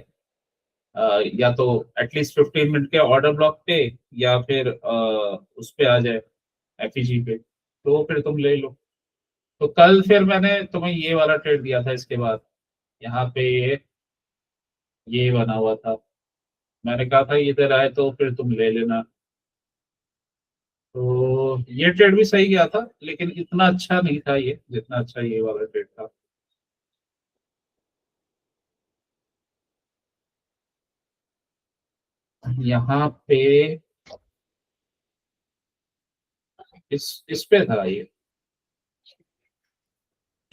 या तो एटलीस्ट 15 मिनट के ऑर्डर ब्लॉक पे, या फिर उस पे आ जाए एफईजी पे, तो फिर तुम ले लो। तो कल फिर मैंने तुम्हें ये वाला ट्रेड दिया था, इसके बाद यहाँ पे ये बना हुआ था। मैंने कहा था इधर आए तो फिर तुम ले लेना। तो ये ट्रेड भी सही गया था, लेकिन इतना अच्छा नहीं था ये जितना अच्छा ये वाला ट्रेड था। यहाँ पे इस पे था ये।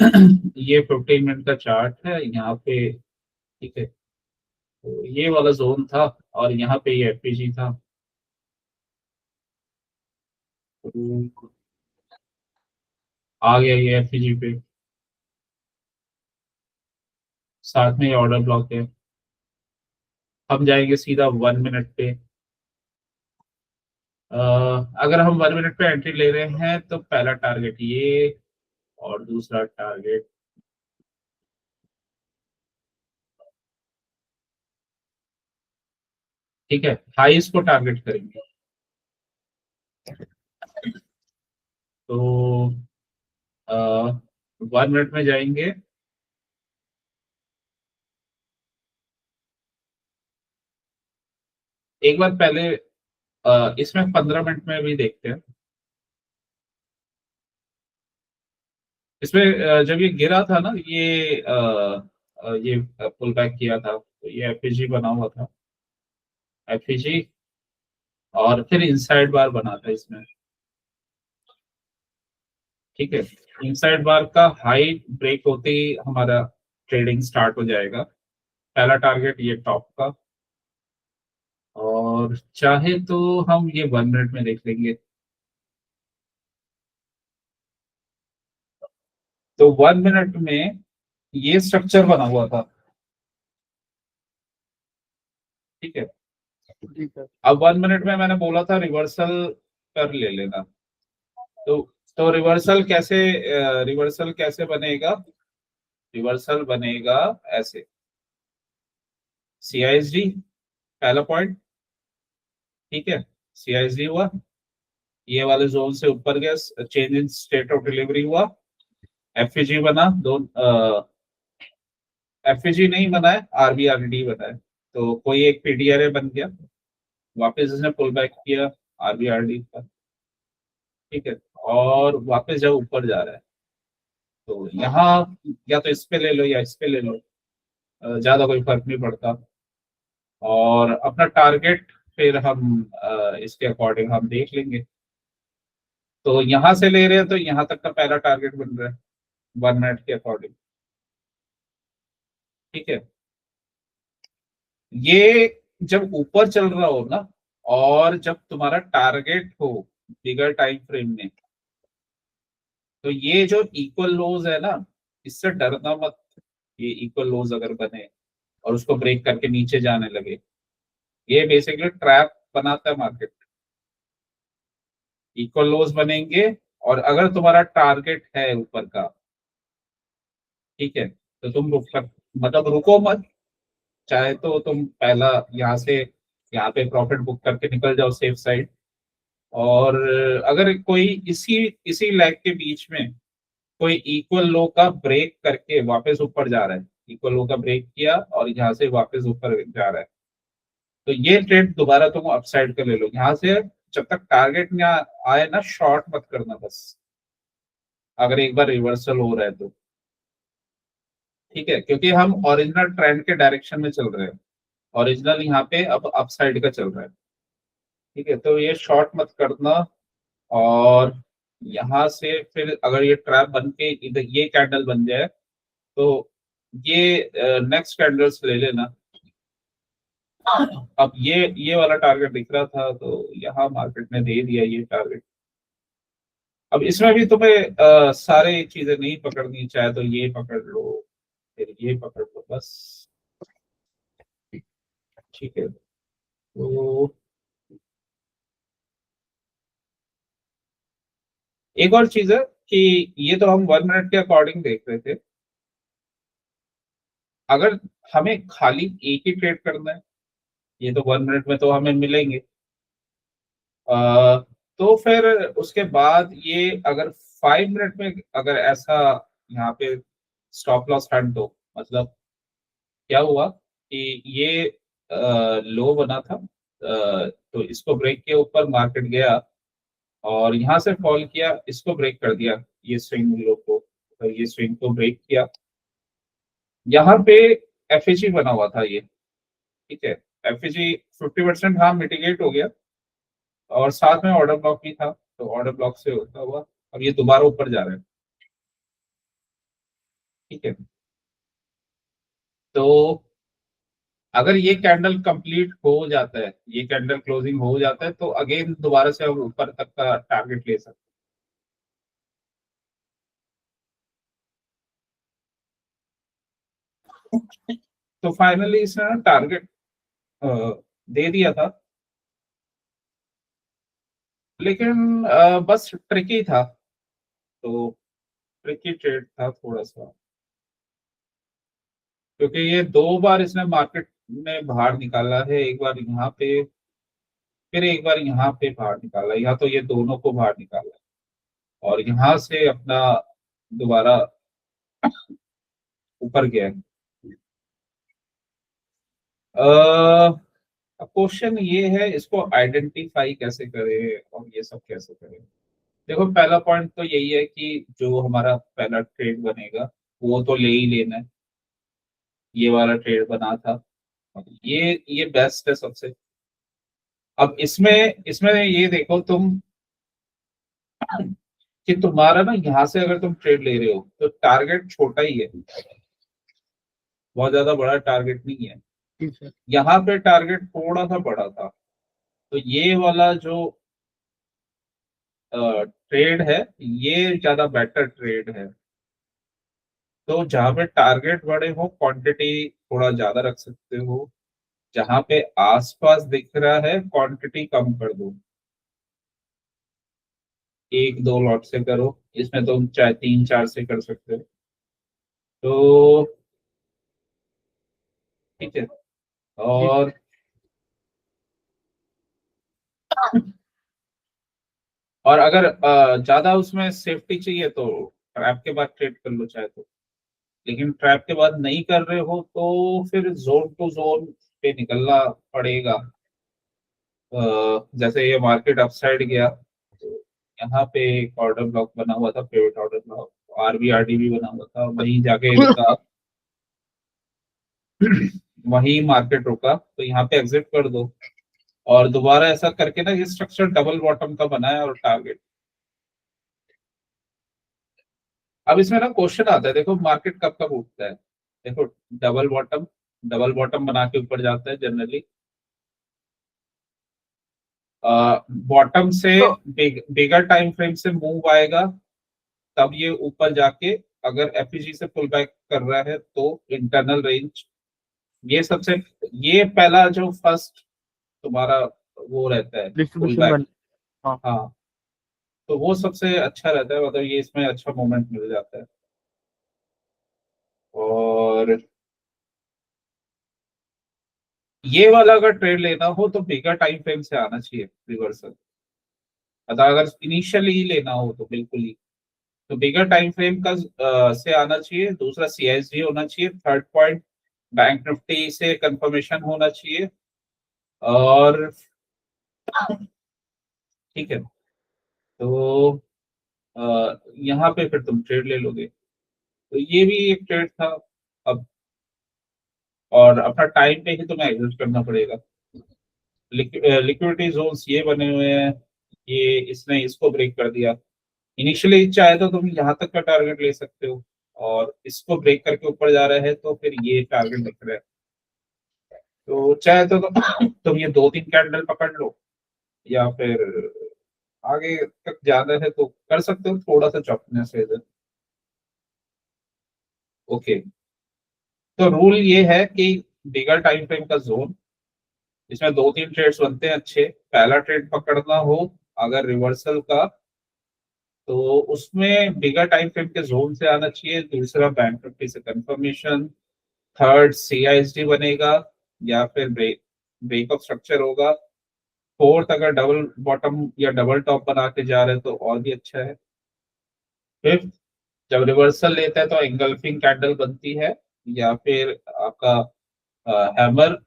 ये 15 मिनट का चार्ट है यहाँ पे, ठीक है। तो ये वाला जोन था और यहाँ पे ये एफपीजी था। तो आ गया ये एफपीजी पे, साथ में ये ऑर्डर ब्लॉक है। हम जाएंगे सीधा 1 मिनट पे। अगर हम 1 मिनट पे एंट्री ले रहे हैं तो पहला टारगेट ये, और दूसरा टारगेट ठीक है, हाईस को टारगेट करेंगे। तो 1 मिनट में जाएंगे। एक बार पहले इसमें 15 मिनट में भी देखते हैं। इसमें जब ये गिरा था ना, ये पुल बैक किया था, तो ये एफईजी बना हुआ था, एफईजी, और फिर इनसाइड बार बना था इसमें। ठीक है, इनसाइड बार का हाई ब्रेक होते ही हमारा ट्रेडिंग स्टार्ट हो जाएगा। पहला टारगेट ये टॉप का, और चाहे तो हम ये 1 मिनट में देख लेंगे। तो 1 मिनट में ये स्ट्रक्चर बना हुआ था। ठीक है, ठीक है। अब 1 मिनट में मैंने बोला था रिवर्सल कर ले लेना। तो रिवर्सल कैसे बनेगा? रिवर्सल बनेगा ऐसे, सीआईएसडी पहला पॉइंट। ठीक है, सीआईएसडी हुआ, ये वाले जोन से ऊपर गया, change in state of delivery हुआ, एफईजी बना, दो एफईजी नहीं बना है, आरबीआरडी बना है। तो कोई एक पीडीआरए बन गया, वापस इसने पुल बैक किया आरबीआरडी का। ठीक है, और वापस जब ऊपर जा रहा है तो यहाँ या तो इस पे ले लो या इस पे ले लो, ज्यादा कोई फर्क नहीं पड़ता। और अपना टारगेट फिर हम इसके अकॉर्डिंग हम देख लेंगे। तो यहाँ से ले रहे हैं तो यहाँ तक का पहला टारगेट बन रहा है 1 मिनट के अकॉर्डिंग। ठीक है, ये जब ऊपर चल रहा हो ना, और जब तुम्हारा टारगेट हो बिगर टाइम फ्रेम में, तो ये जो इक्वल लोज है ना, इससे डरना मत। ये इक्वल लोज अगर बने और उसको ब्रेक करके नीचे जाने लगे, ये बेसिकली ट्रैप बनाता है मार्केट। इक्वल लोज बनेंगे, और अगर तुम्हारा टारगेट है ऊपर का, ठीक है, तो तुम रुक सक मतलब रुको मत। चाहे तो तुम पहला यहाँ से यहाँ पे प्रॉफिट बुक करके निकल जाओ सेफ साइड। और अगर कोई इसी इसी लैग के बीच में कोई इक्वल लो का ब्रेक करके वापस ऊपर जा रहा है, इक्वल लो का ब्रेक किया और यहाँ से वापस ऊपर जा रहा है, तो ये ट्रेड दोबारा तुम अपसाइड कर ले लो यहाँ से। जब तक टारगेट में आए ना, शॉर्ट मत करना बस, अगर एक बार रिवर्सल हो रहा है तो। ठीक है, क्योंकि हम ओरिजिनल ट्रेंड के डायरेक्शन में चल रहे हैं, ओरिजिनल यहाँ पे अब अपसाइड का चल रहा है। ठीक है, तो ये शॉर्ट मत करना। और यहाँ से फिर अगर ये ट्रैप बन के इधर ये कैंडल बन जाए, तो ये नेक्स्ट कैंडल्स ले लेना। अब ये वाला टारगेट दिख रहा था, तो यहाँ मार्केट ने दे दिया ये टारगेट। अब इसमें भी तुम्हें सारे चीजें नहीं पकड़नी, चाहे तो ये पकड़ लो, फिर ये पकड़ लो बस। ठीक है, तो एक और चीज है कि ये तो हम 1 मिनट के अकॉर्डिंग देख रहे थे। अगर हमें खाली एक ही ट्रेड करना है, ये तो 1 मिनट में तो हमें मिलेंगे, तो फिर उसके बाद ये अगर 5 मिनट में अगर ऐसा यहाँ पे स्टॉप लॉस हट दो, मतलब क्या हुआ कि ये लो बना था, तो इसको ब्रेक के ऊपर मार्केट गया, और यहाँ से फॉल किया, इसको ब्रेक कर दिया, ये स्विंग लो को, तो ये स्विंग को ब्रेक किया। यहाँ पे एफएजी बना हुआ था ये। ठीक है, एफएजी 50% हाँ मिटिगेट हो गया, और साथ में ऑर्डर ब्लॉक भी था, तो ऑर्डर ब्लॉक से होता हुआ अब ये दोबारा ऊपर जा रहा है। ठीक है, तो अगर ये कैंडल कंप्लीट हो जाता है, ये कैंडल क्लोजिंग हो जाता है, तो अगेन दोबारा से हम ऊपर तक का टारगेट ले सकते हैं। तो फाइनली इसने ना टारगेट दे दिया था, लेकिन बस ट्रिकी था। तो ट्रिकी ट्रेड था थोड़ा सा, क्योंकि ये 2 बार इसने मार्केट में बाहर निकाला है, एक बार यहाँ पे, फिर एक बार यहाँ पे बाहर निकाला, या तो ये दोनों को बाहर निकाला, और यहाँ से अपना दोबारा ऊपर गया है। अब क्वेश्चन ये है, इसको आइडेंटिफाई कैसे करें और ये सब कैसे करें। देखो पहला पॉइंट तो यही है कि जो हमारा पहला ट्रेड बनेगा वो तो ले ही लेना है। ये वाला ट्रेड बना था, ये बेस्ट है सबसे। अब इसमें इसमें ये देखो तुम कि तुम्हारा ना यहाँ से अगर तुम ट्रेड ले रहे हो तो टारगेट छोटा ही है, बहुत ज्यादा बड़ा टारगेट नहीं है। जी सर। यहाँ पे टारगेट थोड़ा सा बड़ा था, तो ये वाला जो ट्रेड है ये ज्यादा बेटर ट्रेड है। तो जहाँ पे टारगेट बड़े हो क्वांटिटी थोड़ा ज्यादा रख सकते हो, जहाँ पे आसपास दिख रहा है क्वांटिटी कम कर दो, एक दो लॉट से करो। इसमें तुम चाहे तीन चार से कर सकते हो। तो ठीक है। जी और और अगर ज्यादा उसमें सेफ्टी चाहिए तो ट्रैप के बाद ट्रेड कर लो चाहे तो। लेकिन ट्रैप के बाद नहीं कर रहे हो तो फिर जोन टू जोन पे निकलना पड़ेगा। जैसे ये मार्केट अपसाइड गया तो यहाँ पे एक ऑर्डर ब्लॉक बना हुआ था, पिवट ऑर्डर ब्लॉक, आरबीआरडी भी बना हुआ था, वहीं जाके रुका। वहीं मार्केट रुका तो यहाँ पे एग्जिट कर दो। और दोबारा ऐसा करके ना ये स्ट्रक्चर डबल बॉटम का बना है और टारगेट। अब इसमें ना क्वेश्चन आता है, देखो मार्केट कब कब उठता है। देखो डबल बॉटम, डबल बॉटम बना के ऊपर जाता है जनरली। बॉटम से तो बिगर टाइम फ्रेम से मूव आएगा, तब ये ऊपर जाके अगर एफईजी से पुल बैक कर रहा है तो इंटरनल रेंज, ये सबसे, ये पहला जो फर्स्ट तुम्हारा वो रहता है पुल डिस्ट्रीब्यूशन बैक। बन। हाँ। हाँ, तो वो सबसे अच्छा रहता है, मतलब ये इसमें अच्छा मोमेंट मिल जाता है। और ये वाला अगर ट्रेड लेना हो तो बिगर टाइम फ्रेम से आना चाहिए रिवर्सल। मतलब अगर इनिशियली लेना हो तो बिल्कुल ही, तो बिगर टाइम फ्रेम का से आना चाहिए। दूसरा सीआईएसडी होना चाहिए। थर्ड पॉइंट बैंक निफ्टी से कंफर्मेशन होना चाहिए। और ठीक है, तो यहाँ पे फिर तुम ट्रेड ले लोगे। तो ये भी एक ट्रेड था। अब और अपना टाइम पे ही तुम्हें एग्जिट करना पड़ेगा। लिक्विडिटी जोन्स ये बने हुए हैं, ये इसने इसको ब्रेक कर दिया। इनिशियली चाहे तो तुम यहाँ तक का टारगेट ले सकते हो, और इसको ब्रेक करके ऊपर जा रहे हैं तो फिर ये टारगेट दिख रहा है। तो चाहे तो तुम ये दो तीन कैंडल पकड़ लो, या फिर आगे तक जाना है तो कर सकते हो, थोड़ा सा चौकनेस है इधर। ओके, तो रूल ये है कि बिगर टाइम फ्रेम का जोन, इसमें दो तीन ट्रेड्स बनते हैं अच्छे। पहला ट्रेड पकड़ना हो अगर रिवर्सल का, तो उसमें बिगर टाइम फ्रेम के जोन से आना चाहिए। दूसरा बैंक निफ्टी से कंफर्मेशन। थर्ड सीआईएसडी बनेगा, या फिर ब्रेकअप स्ट्रक्चर होगा। फोर्थ अगर डबल बॉटम या डबल टॉप बना के जा रहे हैं तो और भी अच्छा है। फिफ्थ जब रिवर्सल लेता है तो एंगल्फिंग कैंडल बनती है, या फिर आपका हैमर,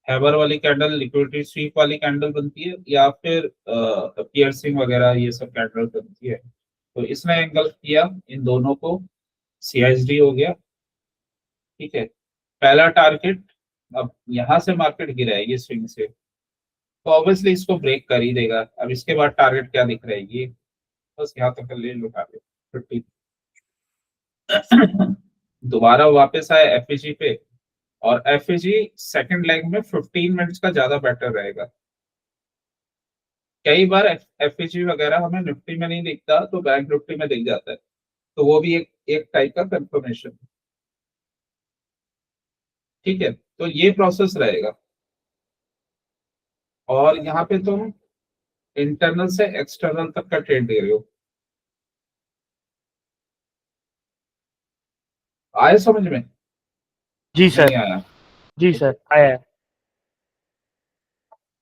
हैमर वाली कैंडल, लिक्विडिटी स्वीप वाली कैंडल बनती है, या फिर पियर्सिंग वगैरह ये सब कैंडल बनती है। तो इसने एंगल्फ किया इन दोनों को, सीआईएसडी हो गया। ठीक है, पहला टारगेट। अब यहाँ से मार्केट गिरा है ये स्विंग से, तो ऑब्वियसली इसको ब्रेक कर ही देगा। अब इसके बाद टारगेट क्या दिख रहा है ये, बस यहाँ तक ले लो टारगेट 50। दोबारा वापस आए एफईजी पे, और एफईजी सेकंड लेग में 15 मिनट्स का ज्यादा बेटर रहेगा। कई बार एफईजी वगैरह हमें निफ्टी में नहीं दिखता तो बैंक निफ्टी में दिख जाता है, तो वो भी एक एक टाइप का कंफर्मेशन। ठीक है, तो ये प्रोसेस रहेगा। और यहाँ पे तुम इंटरनल से एक्सटर्नल तक का ट्रेड दे रहे हो। आए समझ में? जी नहीं सर। आया? जी सर आया है।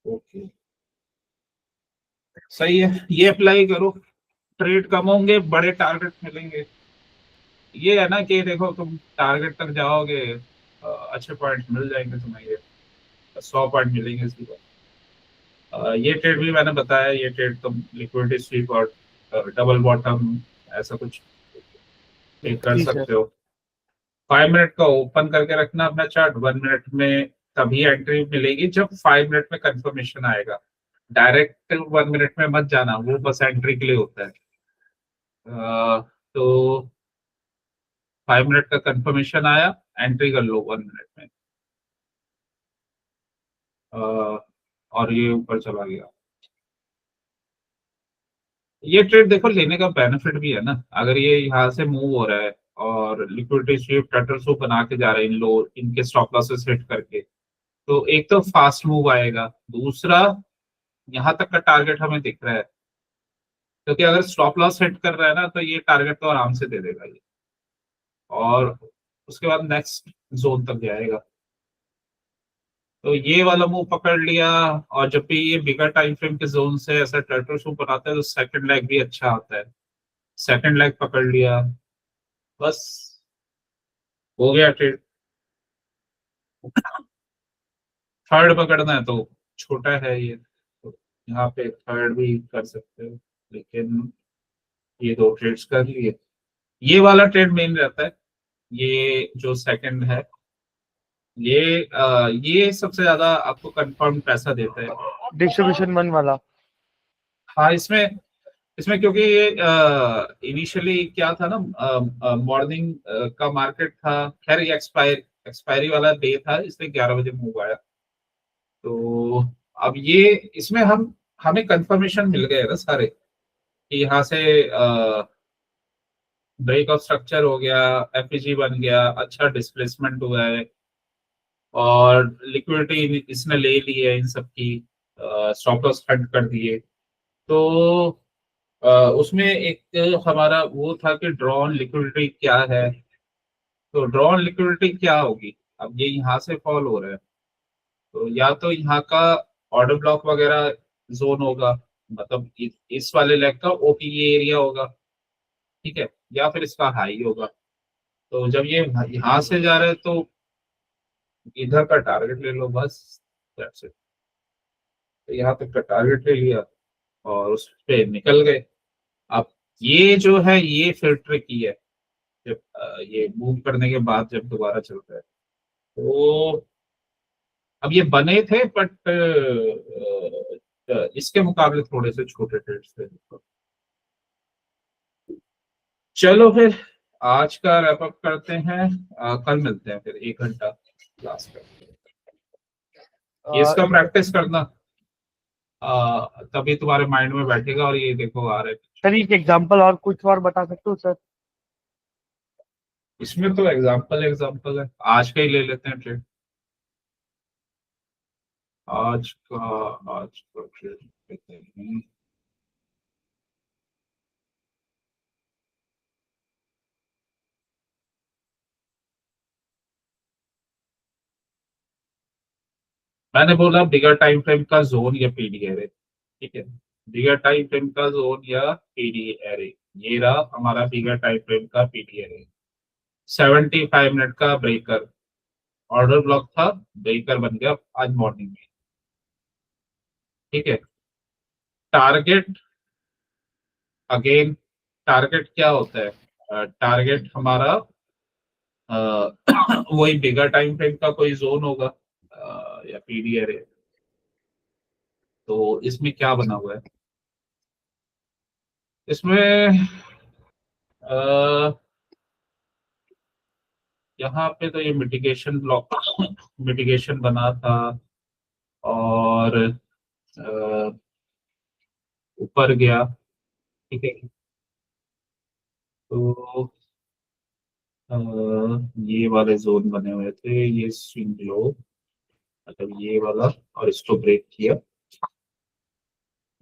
ओके, सही है, ये अप्लाई करो। ट्रेड कम होंगे, बड़े टारगेट मिलेंगे। ये है ना कि देखो तुम टारगेट तक जाओगे, अच्छे पॉइंट मिल जाएंगे तुम्हें, ये 100 पॉइंट मिलेंगे इसकी बात। ये ट्रेड भी मैंने बताया, ये ट्रेड तुम लिक्विडिटी स्वीप और डबल बॉटम ऐसा कुछ ट्रेड कर जी सर। सकते हो। 5 मिनट का ओपन करके रखना अपना चार्ट, 1 मिनट में तभी एंट्री मिलेगी जब 5 मिनट में कंफर्मेशन आएगा। डायरेक्ट 1 मिनट में मत जाना, वो बस एंट्री के लिए होता है। तो 5 मिनट का कंफर्मेशन आया, एंट्री कर लो 1 मिनट में। अ, और ये ऊपर चला गया। ये ट्रेड देखो लेने का बेनिफिट भी है ना, अगर ये यहाँ से मूव हो रहा है और लिक्विडिटी स्वीप टर्टल सूप बना के जा रहे हैं इन लो, इनके स्टॉप लॉसेस हिट करके, तो एक तो फास्ट मूव आएगा, दूसरा यहाँ तक का टारगेट हमें दिख रहा है, क्योंकि अगर स्टॉप लॉस हिट कर रहा है ना तो ये टारगेट तो आराम से दे देगा ये, और उसके बाद नेक्स्ट जोन तक जाएगा। तो ये वाला मुंह पकड़ लिया, और जब भी ये बिगर टाइम फ्रेम के जोन से ऐसा टर्टल सूप बनाता है तो सेकंड लेग भी अच्छा आता है, सेकंड लेग पकड़ लिया, बस हो गया ट्रेड। थर्ड पकड़ना है तो छोटा है ये, तो यहाँ पे थर्ड भी कर सकते हो, लेकिन ये दो ट्रेड्स कर लिए। ये वाला ट्रेड मेन रहता है, ये जो सेकंड है, ये सबसे ज्यादा आपको कंफर्म पैसा देता है। डिस्ट्रीब्यूशन वन वाला। हाँ, इसमें इसमें क्योंकि ये इनिशियली क्या था ना, मॉर्निंग का मार्केट था, खैर ये एक्सपायरी वाला डे था, इसलिए 11 बजे मूव आया। तो अब ये इसमें हमें कंफर्मेशन मिल गए ना सारे, कि यहाँ से ब्रेक ऑफ स्ट्रक्चर हो गया, एफईजी बन गया, अच्छा डिस्प्लेसमेंट हुआ है, और लिक्विडिटी इसने ले ली है इन सब की, स्टॉप लॉस कट कर दिए। तो अ, उसमें एक हमारा वो था कि ड्रॉन लिक्विडिटी क्या है, तो ड्रॉन लिक्विडिटी क्या होगी, अब ये यहाँ से फॉल हो रहा है, तो या तो यहाँ का ऑर्डर ब्लॉक वगैरह जोन होगा, मतलब इस वाले लेग का ओपीए एरिया होगा, ठीक है, या फिर इसका हाई होगा। तो जब ये यहाँ से जा रहा है तो इधर का टारगेट ले लो बस, दैट्स इट। तो यहाँ तक का टारगेट ले लिया और उस पे निकल गए। अब ये जो है ये फिर ट्रिकी है, जब ये मूव करने के बाद जब दोबारा चलता है, तो अब ये बने थे बट इसके मुकाबले थोड़े से छोटे ट्रेड्स थे। चलो फिर आज का रैप अप करते हैं, कल मिलते हैं फिर 1 घंटा क्लास करते हैं। ये इसका प्रैक्टिस करना, तभी तुम्हारे माइंड में बैठेगा, और ये देखो आ रहा है। सर एक एग्जांपल और कुछ और बता सकते हो सर? इसमें तो एग्जाम्पल एग्जाम्पल है, आज का ही ले लेते हैं ट्रेड। आज का ट्रेड लेते हैं। मैंने बोला बिगर टाइम फ्रेम का जोन या पीडी एरे, ठीक है, बिगर टाइम फ्रेम का जोन या पीडी एरे, ये रहा हमारा बिगर टाइम फ्रेम का पीडी एरे। 75 मिनट का ब्रेकर, ऑर्डर ब्लॉक था, ब्रेकर बन गया आज मॉर्निंग में, ठीक है। टारगेट, अगेन टारगेट क्या होता है, टारगेट हमारा अ, वही बिगर टाइम फ्रेम का कोई जोन होगा, या पीडी एरे। तो इसमें क्या बना हुआ है, इसमें यहाँ पे तो ये मिटिगेशन ब्लॉक मिटिगेशन बना था, और ऊपर गया, ठीक है। तो अ, ये वाले जोन बने हुए थे, ये स्विंग लो, मतलब ये वाला, और इसको ब्रेक किया,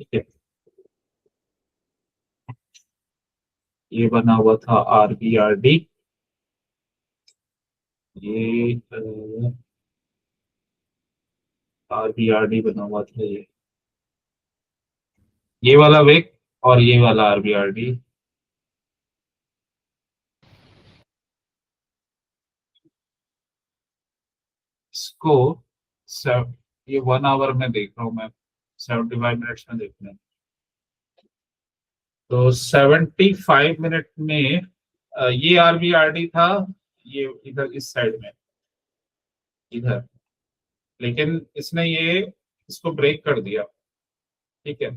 ठीक है। ये बना हुआ था आरबीआरडी, ये आरबीआरडी बना हुआ था, ये वाला वेक, और ये वाला आरबीआरडी, इसको ये 1 आवर में देख रहा हूँ मैं, 75 मिनट्स में देखना है। तो 75 मिनट में ये RBRD था, ये इधर इस साइड में इधर, लेकिन इसने ये इसको ब्रेक कर दिया। ठीक है,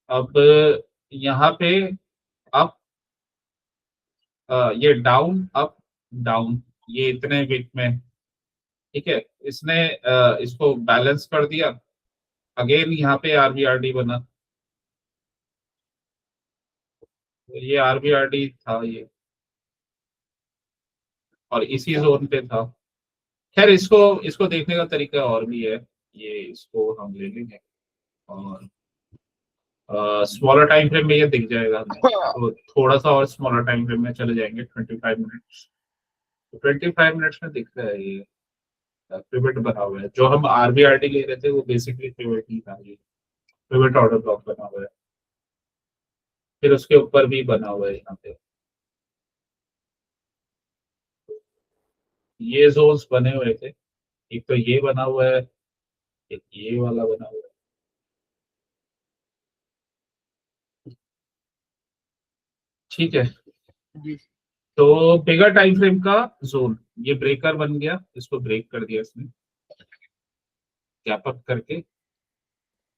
अब यहाँ पे अप, ये डाउन अप डाउन, ये इतने वीक में। ठीक है, इसने इसको बैलेंस कर दिया। अगेन यहाँ पे RBRD बना, तो ये RBRD था ये, और इसी जोन पे था। खैर इसको इसको देखने का तरीका और भी है, ये इसको हम ले लेंगे और स्मॉलर टाइम फ्रेम में ये दिख जाएगा हमें। तो थोड़ा सा और स्मॉलर टाइम फ्रेम में चले जाएंगे 25 मिनट्स। तो 25 मिनट्स में दिख रहा है ये पिवट बना हुआ है। जो हम RBRD ले रहे थे वो बेसिकली पिवट ही था, ये पिवट ऑर्डर ब्लॉक बना हुआ है। फिर उसके ऊपर भी बना हुआ है यहाँ पे, ये जोन्स बने हुए थे। एक तो ये बना हुआ है, एक ये वाला बना हुआ है। ठीक है, जी तो बिगर टाइम फ्रेम का जोन ये ब्रेकर बन गया, इसको ब्रेक कर दिया इसने गैप अप करके।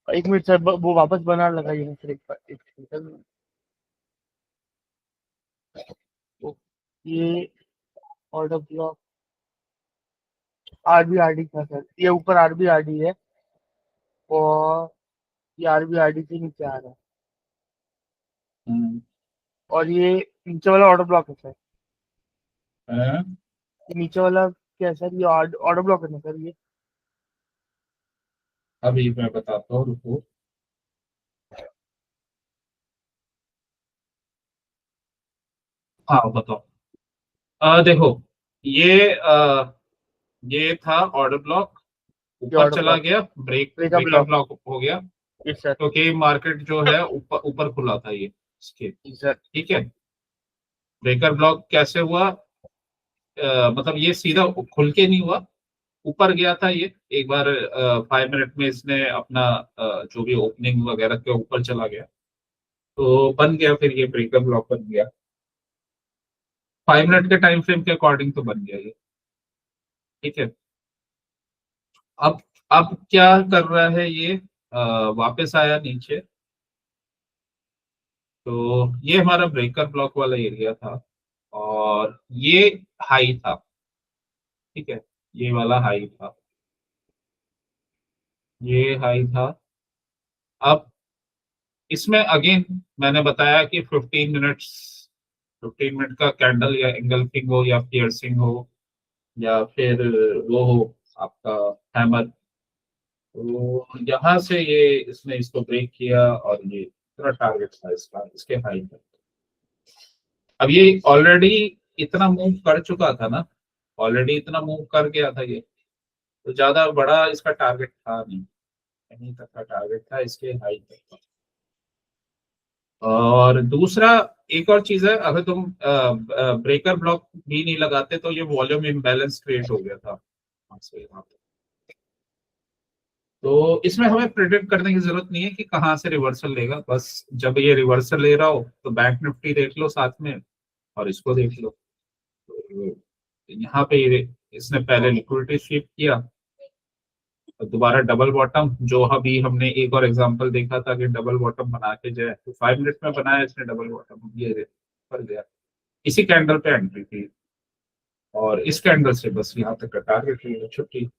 एक मिनट सर, वो वापस बना लगाइए सर, एक बार एक सेकंड। ये ऑर्डर ब्लॉक RBRD था सर, ये ऊपर RBRD है और ये RBRD से नीचे आ रहा है, हम्म, और ये नीचे वाला ऑर्डर ब्लॉक है सर। हाँ, ये नीचे वाला क्या है सर, ये ऑर्डर ब्लॉक है ना सर ये? अभी मैं बताता हूँ, रुको। हाँ बताओ। देखो, ये ये था ऑर्डर ब्लॉक, ये ऊपर ऑर्डर चला ब्लॉक, गया, ब्रेकअप ब्रेकर ब्लॉक। ब्लॉक हो गया, यस सर। क्योंकि मार्केट जो है ऊपर ऊपर खुला था ये इसके। जी सर। ठीक है, ब्रेकर ब्लॉक कैसे हुआ? मतलब ये सीधा खुल के नहीं हुआ, ऊपर गया था ये एक बार। 5 मिनट में इसने अपना जो भी ओपनिंग वगैरह के ऊपर चला गया, तो बन गया, फिर ये ब्रेकर ब्लॉक बन गया। 5 मिनट के टाइम फ्रेम के अकॉर्डिंग तो बन गया ये। ठीक है, अब अब क्या कर रहा है ये? वापस आया नीचे। तो ये हमारा ब्रेकर ब्लॉक वाला एरिया था, और ये हाई था। ठीक है, ये वाला हाई था, ये हाई था। अब इसमें अगेन मैंने बताया कि 15 मिनट का कैंडल या एंगल्फिंग हो या पियर्सिंग हो या फिर वो हो आपका हैमर। तो यहाँ से ये इसने इसको ब्रेक किया, और ये इतना टारगेट था इसका, इसके हाई पर। अब ये ऑलरेडी इतना मूव कर चुका था ना, ऑलरेडी इतना मूव कर गया था ये, तो ज्यादा बड़ा इसका टारगेट था नहीं, यहीं तक का टारगेट था इसके हाई तक। और दूसरा एक और चीज है, अगर तुम ब्रेकर ब्लॉक भी नहीं लगाते तो ये वॉल्यूम इम्बैलेंस क्रिएट हो गया था यहाँ से यहाँ पे। तो इसमें हमें प्रिडिक्ट करने की जरूरत नहीं है कि कहाँ से रिवर्सल लेगा, बस जब ये रिवर्सल ले रहा हो तो बैंक निफ्टी देख लो साथ में, और इसको देख लो। तो यहाँ पे इसने पहले लिक्विडिटी स्वीप किया, और दोबारा डबल बॉटम, जो अभी हमने एक और एग्जांपल देखा था कि डबल बॉटम बना के जाए, तो 5 मिनट में बनाया इसने डबल बॉटम, ये पर गया। इसी कैंडल पे एंट्री थी, और इस कैंडल से बस यहाँ तक का टारगेट ले लो, छुट्टी।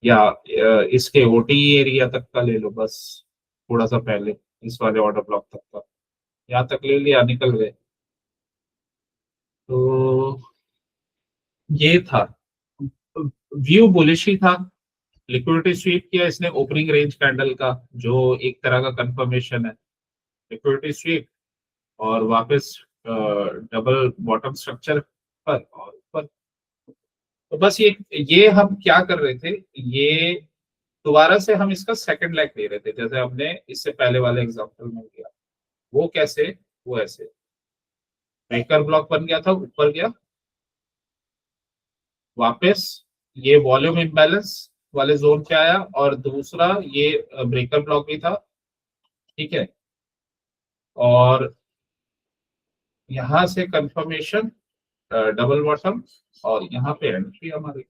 या इसके ओटी एरिया तक का ले लो बस, थोड़ा सा पहले इस वाले ऑर्डर ब्लॉक तक का, यहाँ तक ले लिया, निकल गए। तो ये था, व्यू बुलिश ही था। लिक्विडिटी स्वीप किया इसने ओपनिंग रेंज कैंडल का, जो एक तरह का कंफर्मेशन है। लिक्विडिटी स्वीप, और वापस डबल बॉटम स्ट्रक्चर पर और ऊपर। तो बस ये हम क्या कर रहे थे, ये दोबारा से हम इसका सेकंड लेग ले रहे थे, जैसे हमने इससे पहले वाले एग्जांपल में किया। वो कैसे? वो ऐसे, ब्रेकर ब्लॉक बन गया था, ऊपर गया, वापस ये वॉल्यूम इम्बैलेंस वाले जोन पे आया, और दूसरा ये ब्रेकर ब्लॉक भी था, ठीक है। और यहाँ से कंफर्मेशन डबल बॉटम, और यहाँ पे एंट्री हमारी,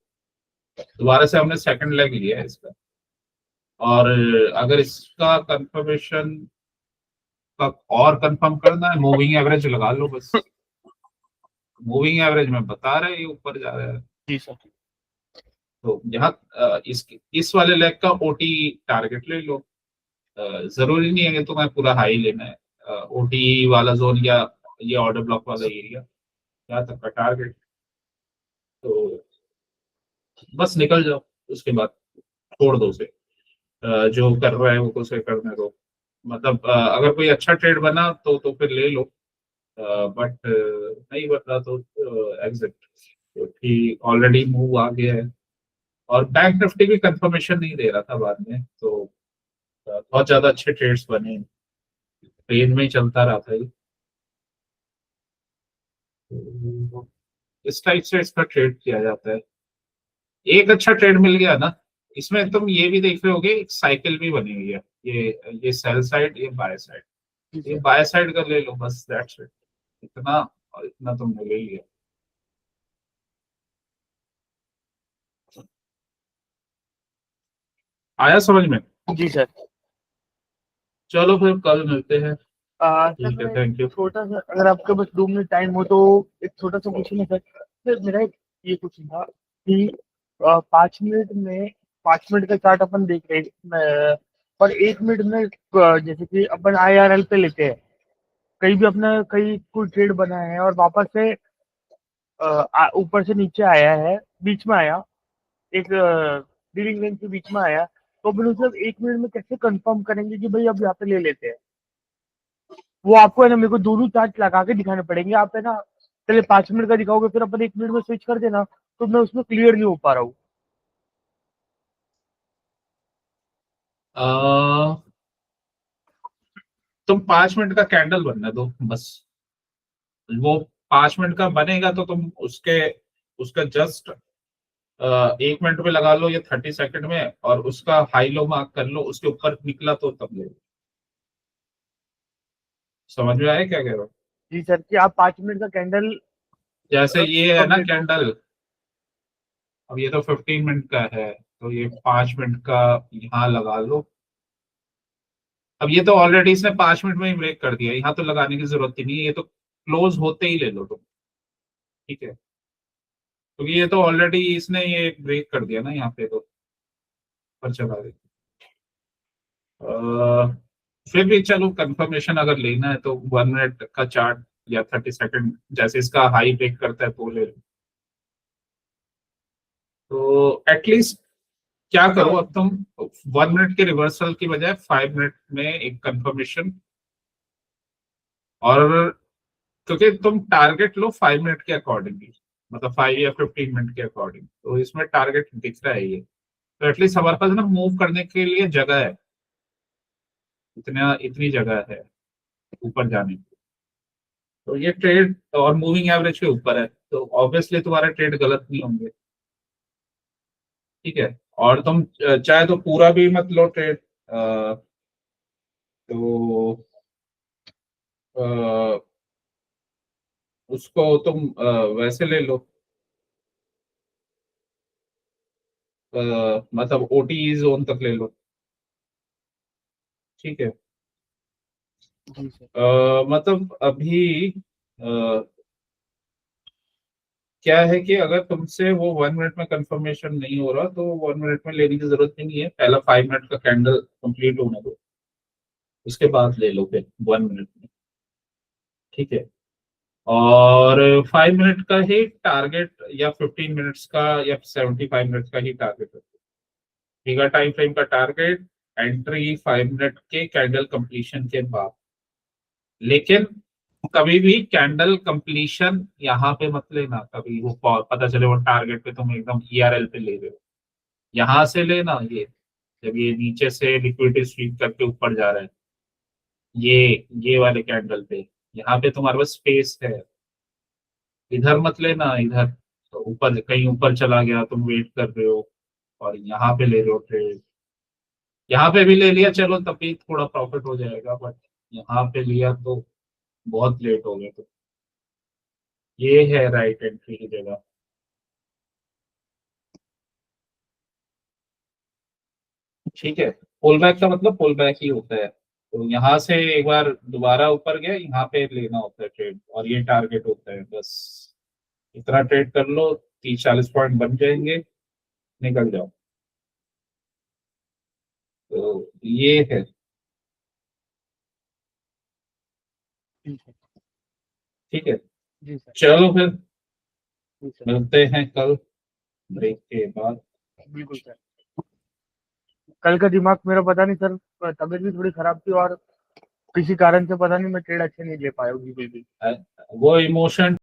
दोबारा से हमने सेकंड लेग लिया है इसका। और अगर इसका कंफर्मेशन का और कंफर्म करना है, मूविंग एवरेज लगा लो बस। मूविंग एवरेज में बता रहे हैं ये ऊपर जा रहा है। जी सर। तो यहाँ इस वाले लेग का ओटी टारगेट ले लो। जरूरी नहीं है कि तुम्हें पूरा हाई लेना है, ओटी वाला जोन या ये ऑर्डर ब्लॉक वाला एरिया, यहाँ तक का टारगेट। तो बस निकल जाओ, उसके बाद छोड़ दो उसे। जो कर रहा है वो उसे करने दो। मतलब अगर कोई अच्छा ट्रेड बना तो फिर ले लो, बट नहीं बना तो एग्जिट, क्योंकि ऑलरेडी मूव आ गया है। और बैंक निफ्टी भी कंफर्मेशन नहीं दे रहा था बाद में, तो बहुत ज्यादा अच्छे ट्रेड्स बने, ट्रेन में ही चलता रहा था ये। तो इस टाइप से इसका ट्रेड किया जाता है। एक अच्छा ट्रेड मिल गया ना, इसमें तुम ये भी देख रहे होगे, एक साइकिल भी बनी हुई है, ये सेल साइड, ये बाय साइड। ये बाय साइड का ले लो बस, दैट्स इट। इतना और इतना तुम ले ही है। आया समझ में? जी सर। चलो फिर कल मिलते हैं। सर ठीक है, मेरा एक थैंक यू। छोटा सा, अगर आपके पास 2 मिनट टाइम हो तो एक छोटा सा क्वेश्चन है सर। सर मेरा एक ये क्वेश्चन था कि 5 मिनट में, 5 मिनट का चार्ट अपन देख रहे हैं, और 1 मिनट में जैसे कि अपन IRL पे लेते हैं, कहीं भी अपना कहीं कोई ट्रेड बना है और वापस से ऊपर से नीचे आया है, बीच में आया, एक डीलिंग रेंज के बीच में आया, तो अपन उसे 1 मिनट में कैसे कंफर्म करेंगे कि भाई अब यहाँ पे ले लेते हैं? वो आपको है ना, मेरे को दोनों चार्ट लगा के दिखाने पड़ेंगे। आप है ना पहले 5 मिनट का दिखाओगे, फिर अपन 1 मिनट में स्विच कर देना, तो मैं उसमें क्लियर नहीं हो पा रहा हूँ। तुम 5 मिनट का कैंडल बनने दो बस। वो 5 मिनट का बनेगा तो तुम उसके उसका जस्ट 1 मिनट में लगा लो या 30 सेकंड में, और उसका हाई लो मार्क कर लो, उसके ऊपर निकला तो तब ले लो। समझ में आया क्या कह रहा हूँ? जी सर, कि आप 5 मिनट का कैंडल जैसे ये है कब ना लेते हो? कैंडल, अब ये तो 15 मिनट का है, तो ये 5 मिनट का यहाँ लगा लो। अब ये तो ऑलरेडी इसने 5 मिनट में ही ब्रेक कर दिया, यहाँ तो लगाने की जरूरत ही नहीं है, ये तो क्लोज होते ही ले लो तुम, ठीक है। क्योंकि ये तो ऑलरेडी इसने ये ब्रेक कर दिया ना यहाँ पे, तो पर चला गया। फिर भी चलो, कंफर्मेशन अगर लेना है तो 1 मिनट का चार्ट या 30 सेकंड, जैसे इसका हाई ब्रेक करता है तो ले लो। तो एटलीस्ट क्या करो अब तुम, 1 मिनट के रिवर्सल की बजाय 5 मिनट में एक कंफर्मेशन, और क्योंकि तुम टारगेट लो 5 मिनट के अकॉर्डिंगली, मतलब 5 या 15 मिनट के अकॉर्डिंग, तो इसमें टारगेट दिख रहा है ये। तो एटलीस्ट हमारे पास ना मूव करने के लिए जगह है, इतनी जगह है ऊपर जाने की। तो ये ट्रेड और मूविंग एवरेज के ऊपर है, तो ऑब्वियसली तुम्हारे ट्रेड गलत नहीं होंगे, ठीक है। और तुम चाहे तो पूरा भी मत लो ट्रेड, तो अ, उसको तुम वैसे ले लो, मतलब ओटी जोन तक ले लो, ठीक है। जी सर। मतलब अभी क्या है कि अगर तुमसे वो 1 मिनट में कंफर्मेशन नहीं हो रहा, तो 1 मिनट में लेने की जरूरत नहीं है, पहला 5 मिनट का कैंडल कंप्लीट होने दो, उसके बाद ले लो फिर 1 मिनट में, ठीक है। और 5 मिनट का ही टारगेट, या 15 मिनट्स का, या 75 मिनट्स का ही टारगेट है। बिगर टाइम फ्रेम का टारगेट एंट्री 5 मिनट के कैंडल कंप्लीशन के बाद। लेकिन कभी भी कैंडल कंप्लीशन यहाँ पे मत लेना, कभी वो पता चले वो टारगेट पे तुम एकदम ERL पे ले रहे हो, यहाँ से लेना। ये जब ये नीचे से लिक्विडिटी स्वीप करके ऊपर जा रहा है, ये वाले कैंडल पे, यहाँ पे तुम्हारे पास स्पेस है, इधर मत लेना, इधर ऊपर कहीं ऊपर चला गया, तुम वेट कर रहे हो और यहाँ पे ले रहे हो ट्रेड, यहाँ पे भी ले लिया चलो तब भी थोड़ा प्रॉफिट हो जाएगा, बट यहाँ पे लिया तो बहुत लेट हो गया। तो ये है राइट एंट्री की जगह। ठीक है, पुल बैक का मतलब पुल बैक ही होता है। तो यहाँ से एक बार दोबारा ऊपर गया, यहाँ पे लेना होता है ट्रेड और ये टारगेट होता है। बस इतना ट्रेड कर लो, 30-40 पॉइंट बन जाएंगे, निकल जाओ। तो ये है। ठीक है। ठीक है, जी सर। चलो फिर जी सर। मिलते हैं कल ब्रेक के बाद। बिल्कुल सर। कल का दिमाग मेरा पता नहीं सर, तबीयत भी थोड़ी खराब थी और किसी कारण से पता नहीं मैं ट्रेड अच्छे नहीं ले पाया बिल्कुल भी। वो इमोशन